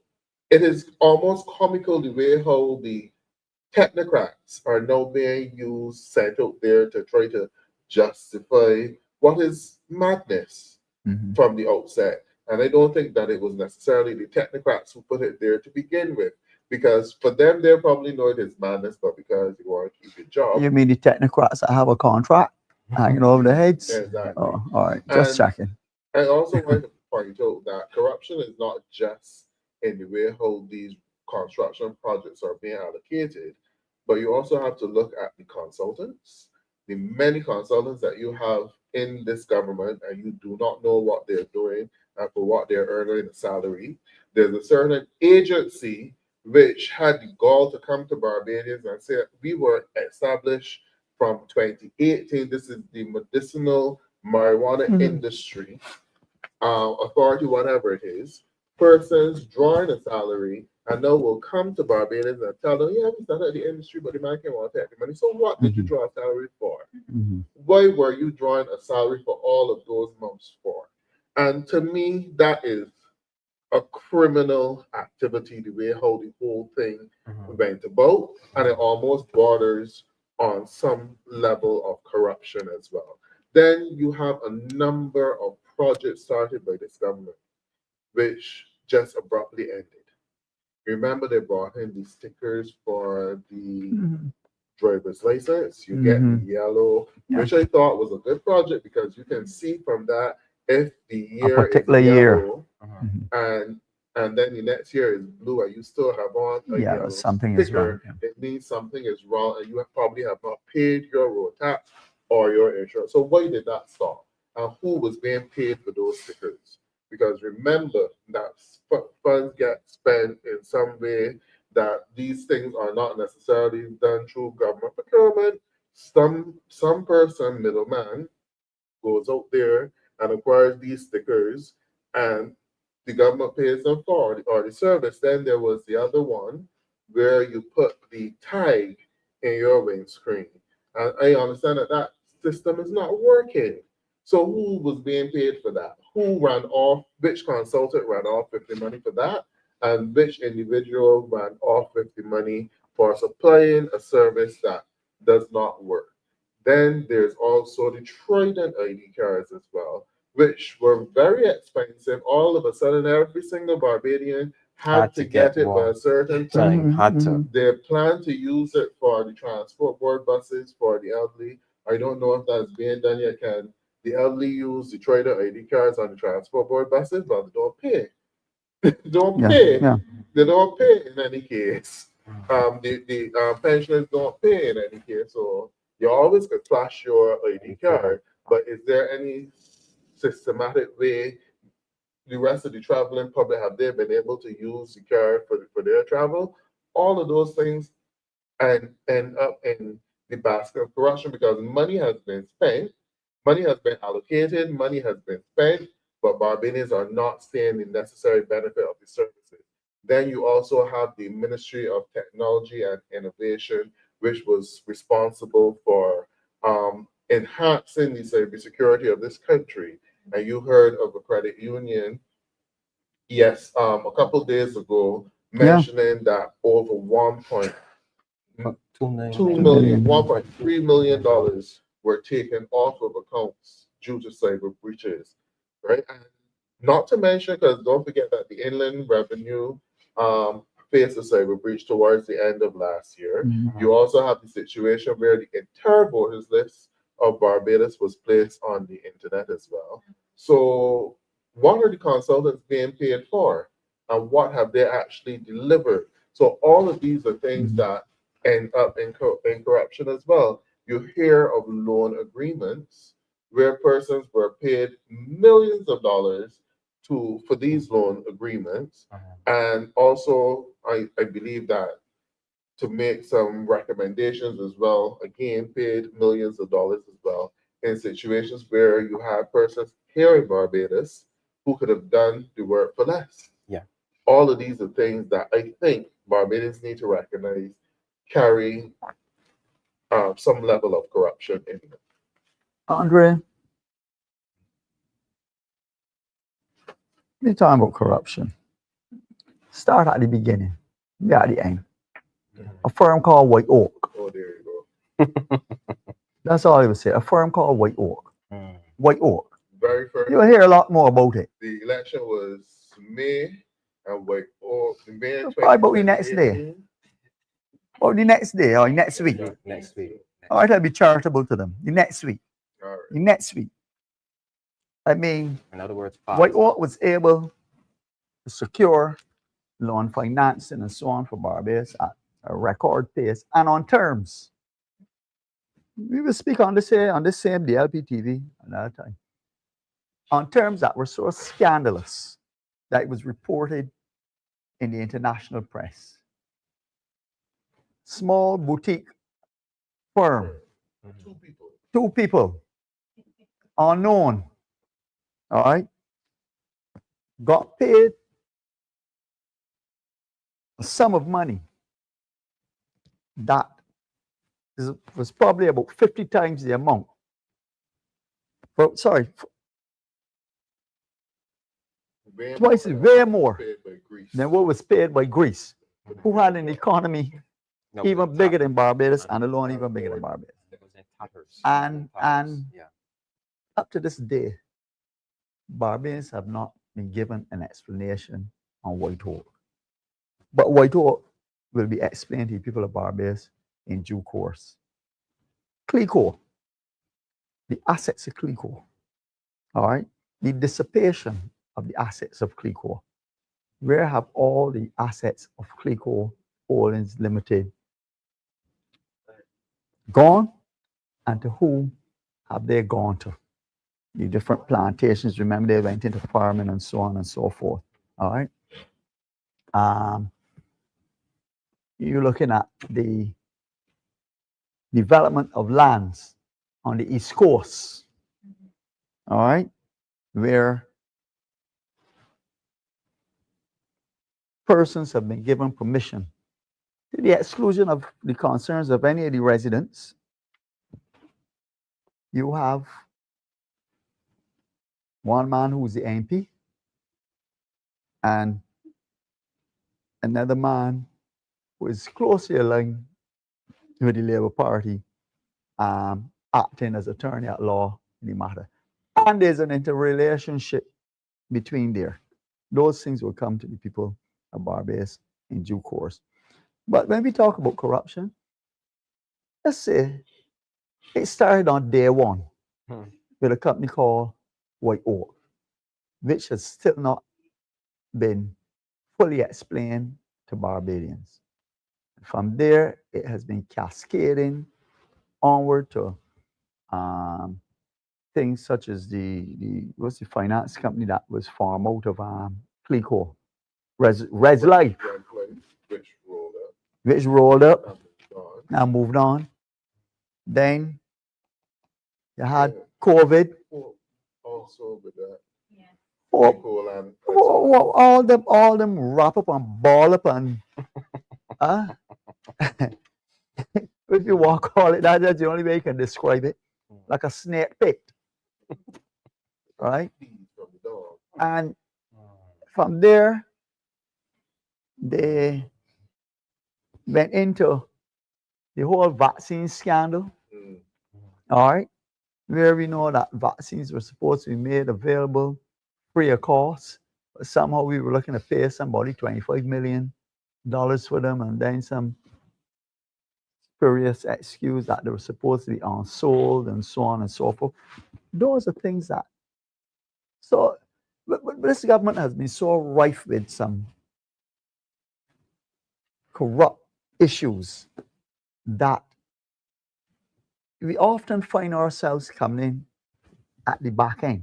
it is almost comical the way how the technocrats are now being used, sent out there to try to justify what is madness from the outset. And I don't think that it was necessarily the technocrats who put it there to begin with, because for them, they probably know it is madness, but because you want to keep your job. You mean the technocrats that have a contract hanging over their heads? Exactly. Oh, all right, just checking. I also want to point out that corruption is not just in the way how these construction projects are being allocated, but you also have to look at the consultants, the many consultants that you have in this government, and you do not know what they're doing and for what they're earning a salary. There's a certain agency which had the gall to come to Barbadians and say, we were established from 2018. This is the medicinal marijuana industry authority, whatever it is. Persons drawing a salary and now will come to Barbadians and tell them, yeah, we started the industry, but the man can't want to take the money. So what did you draw a salary for? Why were you drawing a salary for all of those months for? And to me, that is a criminal activity, the way how the whole thing went about, and it almost borders on some level of corruption as well. Then you have a number of projects started by this government, which just abruptly ended. Remember, they brought in the stickers for the driver's license. You get the yellow, which I thought was a good project, because you can see from that if the year is yellow, and then the next year is blue, and you still have on a yellow something sticker, is wrong. it means something is wrong, and you probably have not paid your road tax or your insurance. So why did that stop? And who was being paid for those stickers? Because remember that funds get spent in some way, that these things are not necessarily done through government procurement. Some person, middleman, goes out there and acquires these stickers, and the government pays them for or the service. Then there was the other one where you put the tag in your windscreen. And I understand that that system is not working. So who was being paid for that? Who ran off? Which consultant ran off with the money for that? And which individual ran off with the money for supplying a service that does not work? Then there's also the Trident ID cards as well, which were very expensive. All of a sudden, every single Barbadian had to get it by a certain time. They plan to use it for the transport board buses for the elderly. I don't know if that's being done yet. Can the elderly use the Trident ID cards on the transport board buses? But they don't pay. They don't pay. They don't pay in any case. The pensioners don't pay in any case. So you always could flash your ID card, but is there any systematic way the rest of the traveling public, have they been able to use the card for their travel? All of those things and end up in the basket of corruption, because money has been spent, money has been allocated, money has been spent, but Barbadians are not seeing the necessary benefit of the services. Then you also have the Ministry of Technology and Innovation, which was responsible for enhancing the cybersecurity of this country. And you heard of a credit union, yes, a couple days ago, mentioning that over $1.3 million were taken off of accounts due to cyber breaches, right? And not to mention, because don't forget that the Inland Revenue faced a cyber breach towards the end of last year. You also have the situation where the entire voters list of Barbados was placed on the internet as well. So what are the consultants being paid for? And what have they actually delivered? So all of these are things that end up in corruption as well. You hear of loan agreements where persons were paid millions of dollars for these loan agreements. And also, I believe that to make some recommendations as well, again, paid millions of dollars as well in situations where you have persons here in Barbados who could have done the work for less. Yeah. All of these are things that I think Barbadians need to recognize carry some level of corruption in it. Andre, we're talking about corruption. Start at the beginning, be at the end. A firm called White Oak. Oh, there you go. That's all I would say. A firm called White Oak. White Oak. Very first. You'll hear a lot more about it. The election was May and White Oak. May Probably about the next day. 2018. Or the next day or next week. Next week. All right, I'll be charitable to them. The next week. All right. The next week. I mean, In other words, White Oak was able to secure loan financing and so on for Barbados at a record pace and on terms. We will speak on this here, on this same DLP TV another time. On terms that were so scandalous that it was reported in the international press. Small boutique firm, two people, unknown, all right, got paid a sum of money that was probably about 50 times the amount. But sorry, twice, way more than what was paid by Greece, who had an economy even bigger than Barbados and a loan even bigger than Barbados. And up to this day, Barbadians have not been given an explanation on White Oak. But White Oak will be explained to the people of Barbados in due course. CLICO, the assets of CLICO, all right, the dissipation of the assets of CLICO. Where have all the assets of CLICO Holdings Limited gone, and to whom have they gone to? The different plantations, remember they went into farming and so on and so forth, all right? You're looking at the development of lands on the East Coast, all right, where persons have been given permission to the exclusion of the concerns of any of the residents. You have one man who's the MP and another man who is closely aligned with the Labour Party, acting as attorney at law in the matter. And there's an interrelationship between there. Those things will come to the people of Barbados in due course. But when we talk about corruption, let's say it started on day one with a company called White Oak, which has still not been fully explained to Barbadians. From there, it has been cascading onward to things such as what's the finance company that was formed out of CLICO, Res Life, which rolled up and moved on. Then you had COVID. Also with that. All them wrap up and ball up and if you want to call it that, that's the only way you can describe it. Like a snake pit. Right? And from there, they went into the whole vaccine scandal. All right? Where we know that vaccines were supposed to be made available free of cost. But somehow we were looking to pay somebody $25 million for them, and then some spurious excuse that they were supposedly unsold and so on and so forth. Those are things that, so, but this government has been so rife with some corrupt issues that we often find ourselves coming in at the back end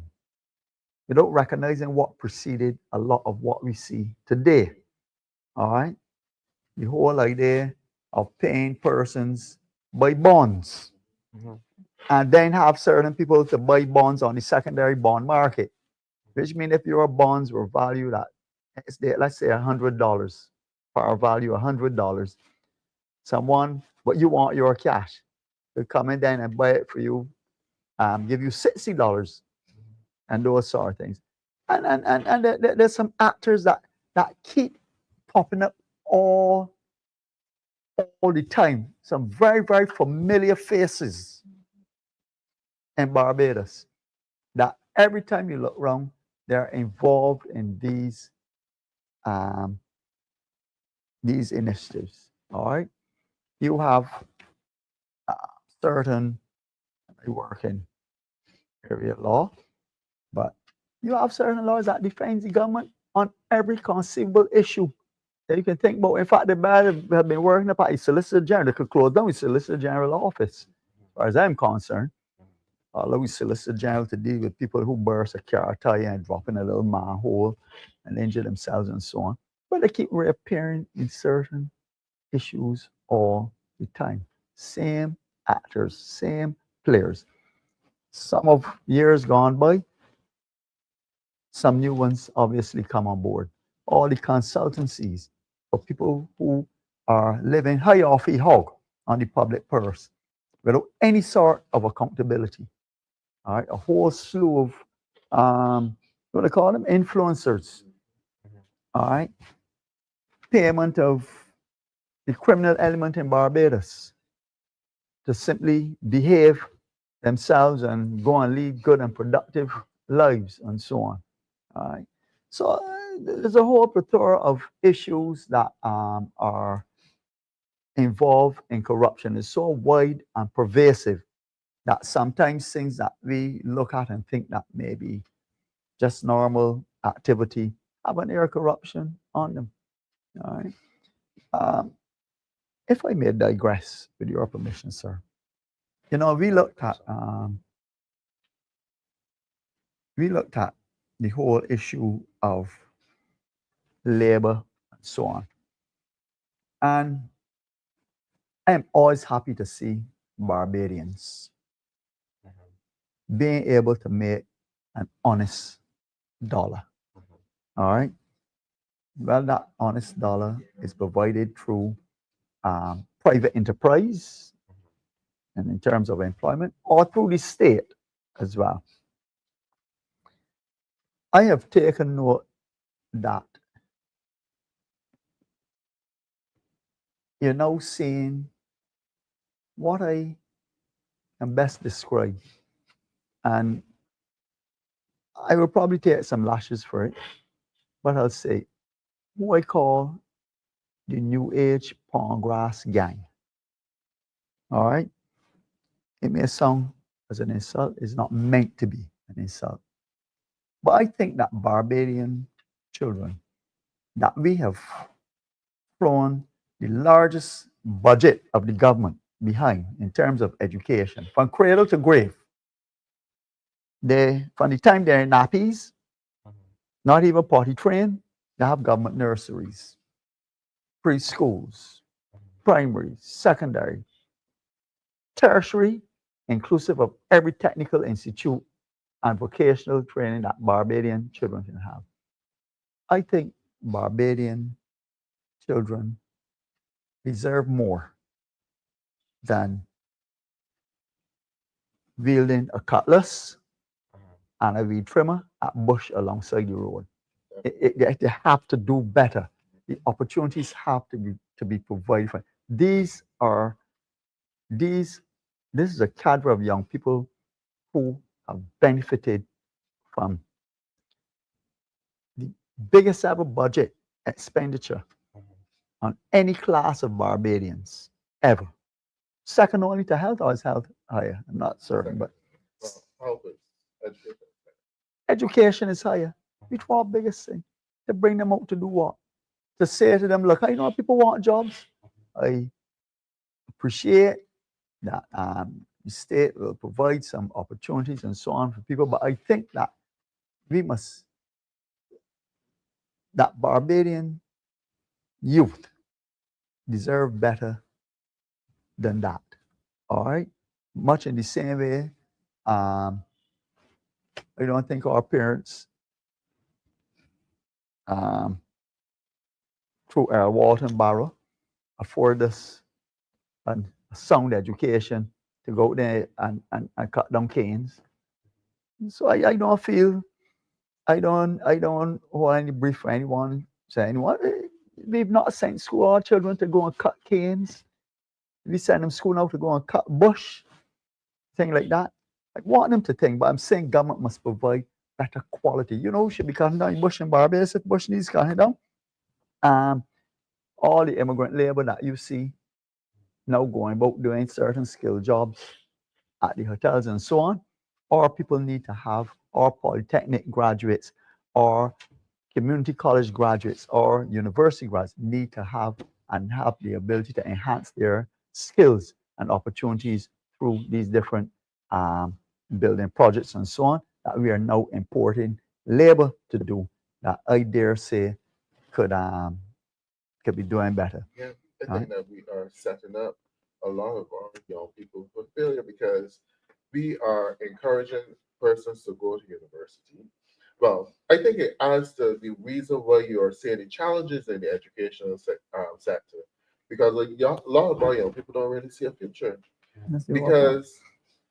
without recognizing what preceded a lot of what we see today. All right? The whole idea of paying persons by bonds and then have certain people to buy bonds on the secondary bond market, which means if your bonds were valued at, let's say $100, par value $100, someone, but you want your cash, will come in then and buy it for you, give you $60 and those sort of things. And there's some actors that keep popping up all the time. Some very, very familiar faces in Barbados that every time you look around, they're involved in these initiatives. All right, you have certain, I work in area law, but you have certain laws that defend the government on every conceivable issue that you can think about. In fact, the bad have been working up at the Solicitor General. They could close down the Solicitor General office, as far as I'm concerned. Allow the Solicitor General to deal with people who burst a car tire and drop in a little manhole and injure themselves and so on. But they keep reappearing in certain issues all the time. Same actors, same players. Some of years gone by, some new ones obviously come on board. All the consultancies for people who are living high off a hog on the public purse without any sort of accountability. All right, a whole slew of what do they call them? Influencers. All right, payment of the criminal element in Barbados to simply behave themselves and go and lead good and productive lives and so on. All right, so there's a whole plethora of issues that are involved in corruption. It's so wide and pervasive that sometimes things that we look at and think that maybe just normal activity have an air of corruption on them. All right. If I may digress, with your permission, sir. You know, we looked at the whole issue of labor and so on, and I am always happy to see Barbadians being able to make an honest dollar. All right. Well, that honest dollar is provided through private enterprise and in terms of employment, or through the state as well. I have taken note that you're now seeing what I can best describe, and I will probably take some lashes for it, but I'll say who I call the New Age Palmgrass Gang. All right? It may sound as an insult, it's not meant to be an insult. But I think that Barbadian children, that we have thrown the largest budget of the government behind in terms of education, from cradle to grave. From the time they're in nappies, not even potty trained, they have government nurseries, preschools, primary, secondary, tertiary, inclusive of every technical institute and vocational training that Barbadian children can have. I think Barbadian children deserve more than wielding a cutlass and a weed trimmer at bush alongside the road. They have to do better. The opportunities have to be provided for. This is a cadre of young people who have benefited from the biggest ever budget expenditure on any class of Barbadians ever. second only to health, or is health higher? I'm not certain, but Well, health is education. education is higher. Which one biggest thing? To bring them out to do what? To say to them, look, I know people want jobs. I appreciate that the state will provide some opportunities and so on for people, but I think that that Barbadian youth deserve better than that. All right? Much in the same way, I don't think our parents, through our Walton Barrow, afford us a sound education to go there and cut down canes. So I don't feel, I don't want any brief for anyone, say anyone. We've not sent school our children to go and cut canes. We send them school now to go and cut bush, thing like that. I want them to think, but I'm saying government must provide better quality. You know who should be cutting down bush in Barbados if bush needs cutting down? All the immigrant labor that you see now going about doing certain skill jobs at the hotels and so on, or people need to have, or polytechnic graduates, or community college graduates, or university graduates need to have and have the ability to enhance their skills and opportunities through these different building projects and so on, that we are now importing labor to do, that I dare say could be doing better. Yeah, I think that we are setting up a lot of our young people for failure because we are encouraging persons to go to university. Well, I think it adds to the reason why you are seeing the challenges in the educational sector because a lot of our young people don't really see a future. Because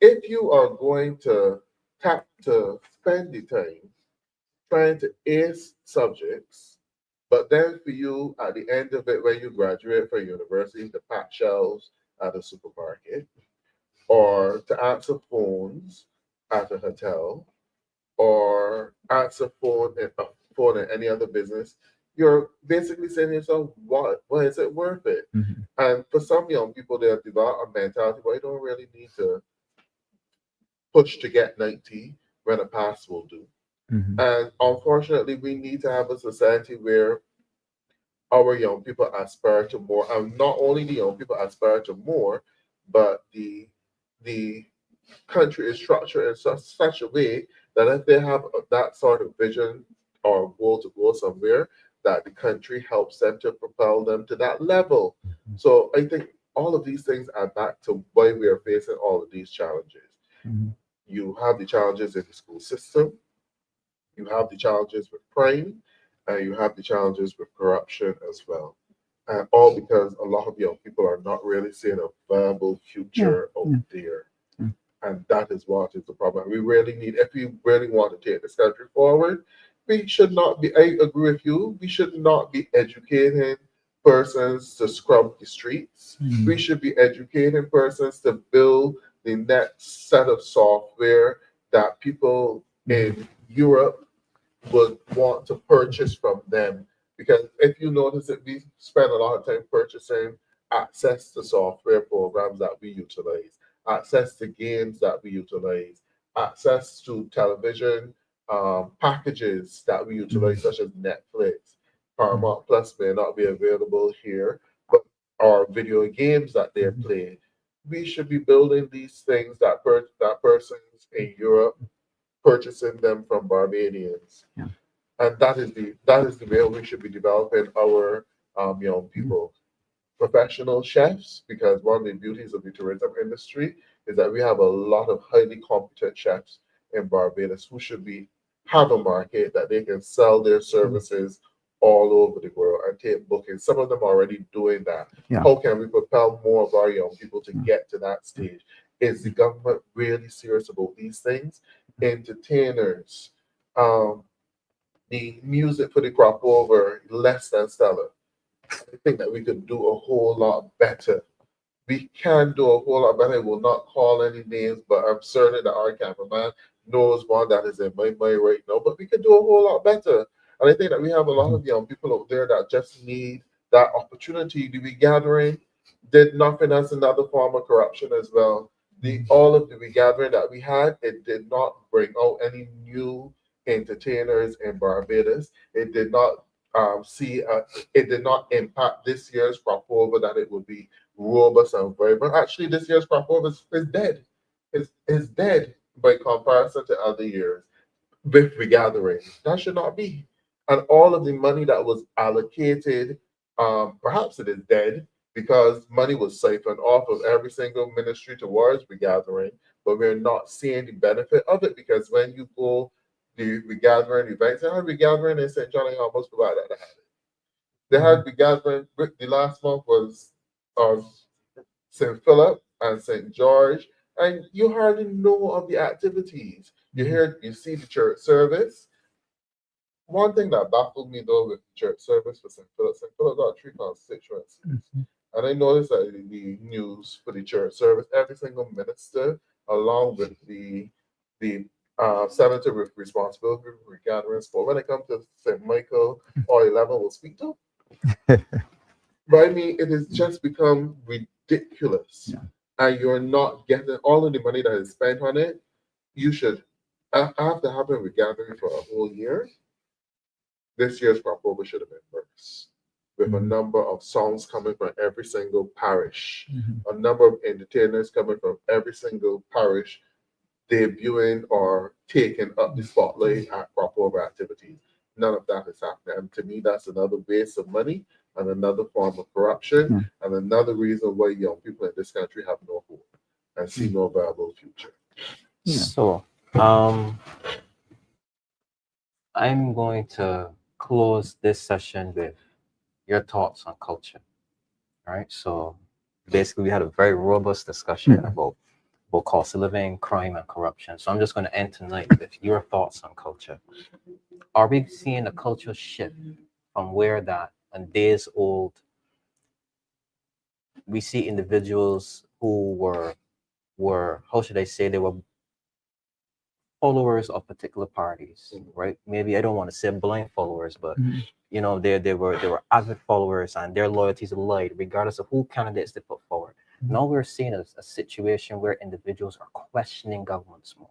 if you are going to spend the time trying to ace subjects, but then for you at the end of it, when you graduate from university, to pack shelves at a supermarket, or to answer phones at a hotel, or answer phone in any other business, you're basically saying to yourself, what is it worth it? Mm-hmm. And for some young people, they have developed a mentality where you don't really need to push to get 90 when a pass will do. Mm-hmm. And unfortunately, we need to have a society where our young people aspire to more, and not only the young people aspire to more, but the country is structured in such a way that if they have that sort of vision or goal to go somewhere, that the country helps them to propel them to that level. Mm-hmm. So I think all of these things are back to why we are facing all of these challenges. Mm-hmm. You have the challenges in the school system, you have the challenges with crime, and you have the challenges with corruption as well. And all because a lot of young people are not really seeing a viable future out there. And that is what is the problem. We really need, if we really want to take this country forward, we should not be, I agree with you, we should not be educating persons to scrub the streets. Mm-hmm. We should be educating persons to build the next set of software that people in Europe would want to purchase from them. Because if you notice that we spend a lot of time purchasing access to software programs that we utilize, access to games that we utilize, access to television packages that we utilize, such as Netflix. Paramount Plus may not be available here, but our video games that they play. We should be building these things that persons in Europe purchasing them from Barbadians. Yeah. And that is the way we should be developing our young people. Professional chefs, because one of the beauties of the tourism industry is that we have a lot of highly competent chefs in Barbados who should have a market that they can sell their services all over the world and take bookings. Some of them are already doing that. Yeah. How can we propel more of our young people to get to that stage? Is the government really serious about these things? Entertainers, the music for the crop over, less than stellar. I think that we could do a whole lot better. We can do a whole lot better. I will not call any names, but I'm certain that our cameraman knows one that is in my mind right now. But we can do a whole lot better. And I think that we have a lot of young people out there that just need that opportunity to be gathering did nothing. That's another form of corruption as well. All of the regathering that we had, it did not bring out any new entertainers in Barbados. It did not it did not impact this year's crop over that it would be robust and vibrant. Actually, this year's crop over is dead. Is dead by comparison to other years with regathering. That should not be. And all of the money that was allocated, perhaps it is dead because money was siphoned off of every single ministry towards regathering, but we're not seeing the benefit of it because when you go the regathering events, they had regathering in St. John and almost forgot that they had it. They had regathering, the last month was St. Phillip and St. George, and you hardly know of the activities. You see the church service. One thing that baffled me though with the church service for St. Philip got three constituencies. And I noticed that in the news for the church service, every single minister, along with the senator with responsibility for gatherings, but when it comes to St. Michael or 11 will speak to. But I mean, it has just become ridiculous. Yeah. And you're not getting all of the money that is spent on it. You should, after having regathering for a whole year, this year's crop over should have been worse. With a number of songs coming from every single parish, a number of entertainers coming from every single parish, debuting or taking up the spotlight at crop over activities. None of that is happening. And to me, that's another waste of money and another form of corruption and another reason why young people in this country have no hope and see no viable future. So, I'm going to close this session with your thoughts on culture. All right. So, basically, we had a very robust discussion about cost of living, crime, and corruption. So, I'm just going to end tonight with your thoughts on culture. Are we seeing a cultural shift from where that in days old we see individuals who were how should I say, they were followers of particular parties, right? Maybe I don't want to say blind followers, but you know, they were avid followers and their loyalties lied regardless of who candidates they put forward. Now we're seeing a situation where individuals are questioning governments more.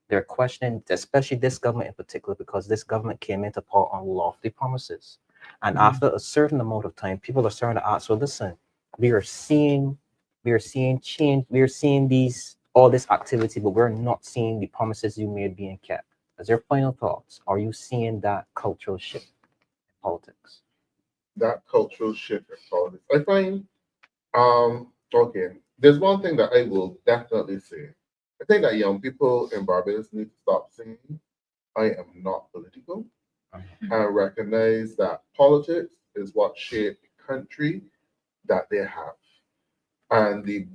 They're questioning, especially this government in particular, because this government came into power on lofty promises. And after a certain amount of time, people are starting to ask, well, listen, we are seeing change, we are seeing all this activity, but we're not seeing the promises you made being kept. As your final thoughts, are you seeing that cultural shift in politics? That cultural shift in politics. I find okay, there's one thing that I will definitely say. I think that young people in Barbados need to stop saying, I am not political, and recognize that politics is what shaped the country that they have, and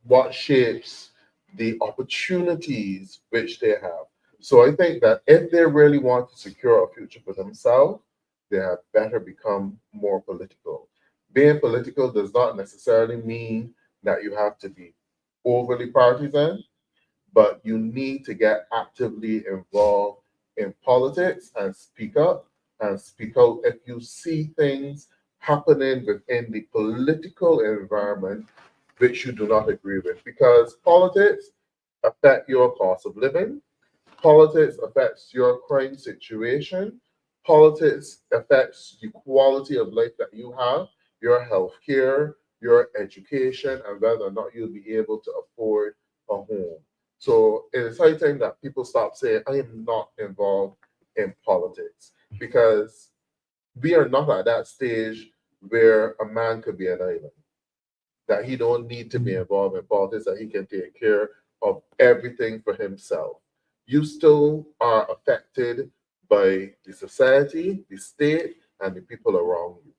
what shapes the opportunities which they have. So I think that if they really want to secure a future for themselves, they have better become more political. Being political does not necessarily mean that you have to be overly partisan, but you need to get actively involved in politics and speak up and speak out if you see things happening within the political environment which you do not agree with, because politics affect your cost of living, politics affects your crime situation, politics affects the quality of life that you have, your health care, your education, and whether or not you'll be able to afford a home. So it is high time that people stop saying, I am not involved in politics, because we are not at that stage where a man could be an island, that he don't need to be involved in politics, that he can take care of everything for himself. You still are affected by the society, the state, and the people around you.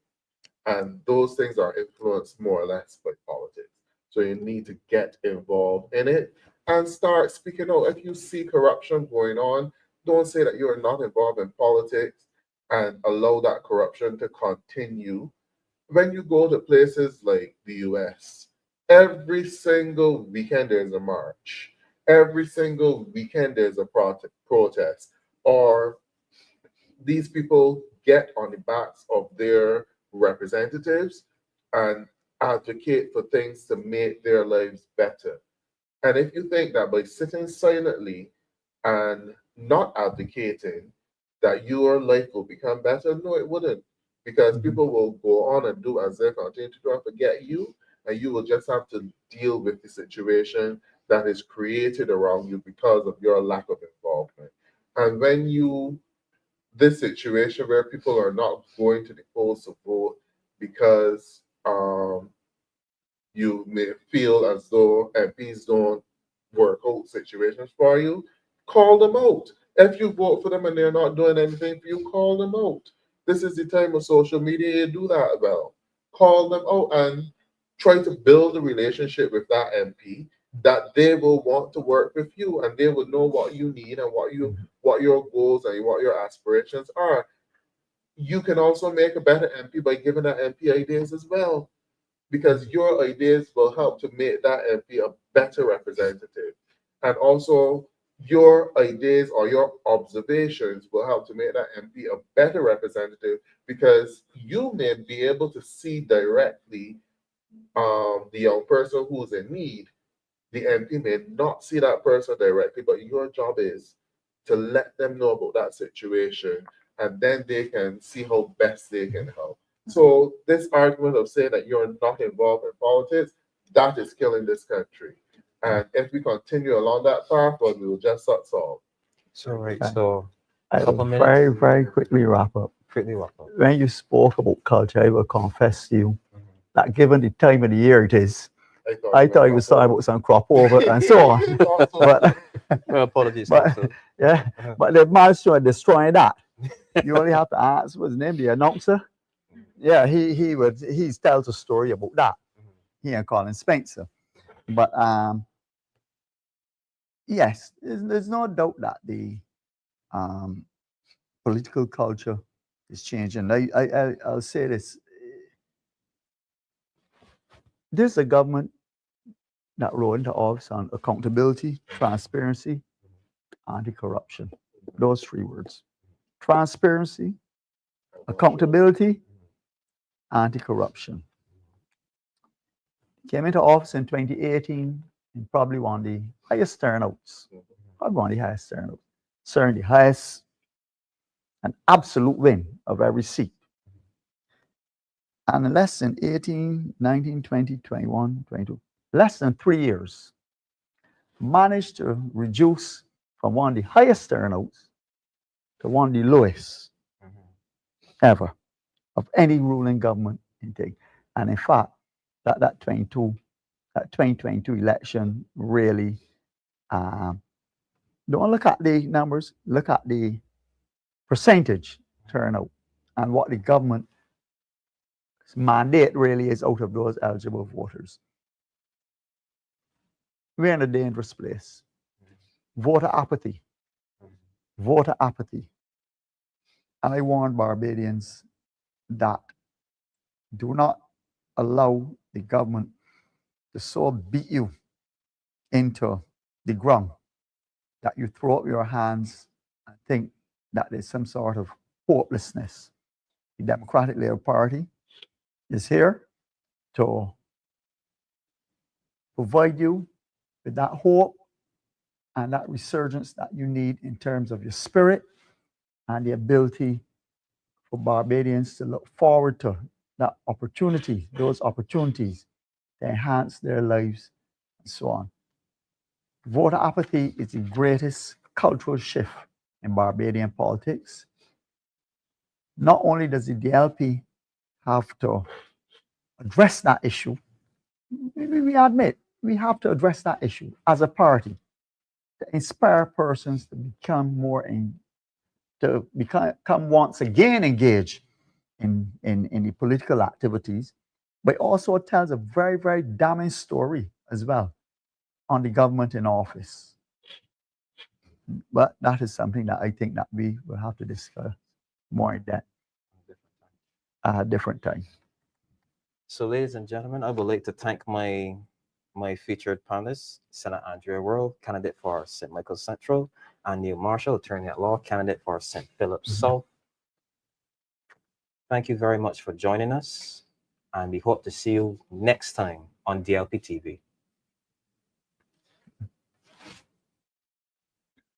And those things are influenced more or less by politics. So you need to get involved in it and start speaking out. If you see corruption going on, don't say that you are not involved in politics and allow that corruption to continue. When you go to places like the US, every single weekend there's a march. Every single weekend there's a protest. Or these people get on the backs of their representatives and advocate for things to make their lives better. And if you think that by sitting silently and not advocating that your life will become better, no, it wouldn't. Because people will go on and do as they continue to do and forget you, and you will just have to deal with the situation that is created around you because of your lack of involvement. And when this situation where people are not going to the polls to vote because you may feel as though MPs don't work out situations for you, call them out. If you vote for them and they're not doing anything for you, call them out. This is the time of social media, you do that well. Call them out and try to build a relationship with that MP that they will want to work with you and they will know what you need and what your goals and what your aspirations are. You can also make a better MP by giving that MP ideas as well, because your ideas will help to make that MP a better representative. And also, your ideas or your observations will help to make that MP a better representative, because you may be able to see directly the young person who's in need. The MP may not see that person directly, but your job is to let them know about that situation, and then they can see how best they can help. So this argument of saying that you're not involved in politics, that is killing this country. And if we continue along that path, well, we will just solve. So, right. Okay. So, I will couple minutes. very, very quickly wrap up. quickly wrap up. When you spoke about culture, I will confess to you that given the time of the year it is, I thought you was talking about some crop over and so on. But, Well, apologies, but counsel. yeah, but the milestone destroying that. You only have to ask what's his name, the announcer. Yeah, he tells a story about that. He and Colin Spencer. But yes, there's no doubt that the political culture is changing. I'll say this. There's a government that rode into office on accountability, transparency, anti-corruption. Those three words. Transparency, accountability, anti-corruption. Came into office in 2018 and probably one of the highest turnouts. Probably one of the highest turnouts. Certainly the highest, an absolute win of every seat. And in less than 18, 19, 20, 21, 22, less than 3 years, managed to reduce from one of the highest turnouts to one of the lowest ever of any ruling government intake. And in fact, that 2022 election really, don't look at the numbers, look at the percentage turnout and what the government's mandate really is out of those eligible voters. We're in a dangerous place. Voter apathy. Voter apathy. And I warn Barbadians that do not allow the government to so beat you into the ground that you throw up your hands and think that there's some sort of hopelessness. The Democratic Labour Party is here to provide you with that hope and that resurgence that you need in terms of your spirit and the ability for Barbadians to look forward to that opportunity, those opportunities to enhance their lives and so on. Voter apathy is the greatest cultural shift in Barbadian politics. Not only does the DLP have to address that issue, we admit we have to address that issue as a party to inspire persons to become once again engaged in the political activities, but also it tells a very, very damning story as well on the government in office. But that is something that I think that we will have to discuss more in depth at a different time. So, ladies and gentlemen, I would like to thank my featured panelists, Senator Andrea Worrell, candidate for St. Michael Central, and Neil Marshall, attorney at law, candidate for St. Philip South. Thank you very much for joining us. and we hope to see you next time on DLP TV.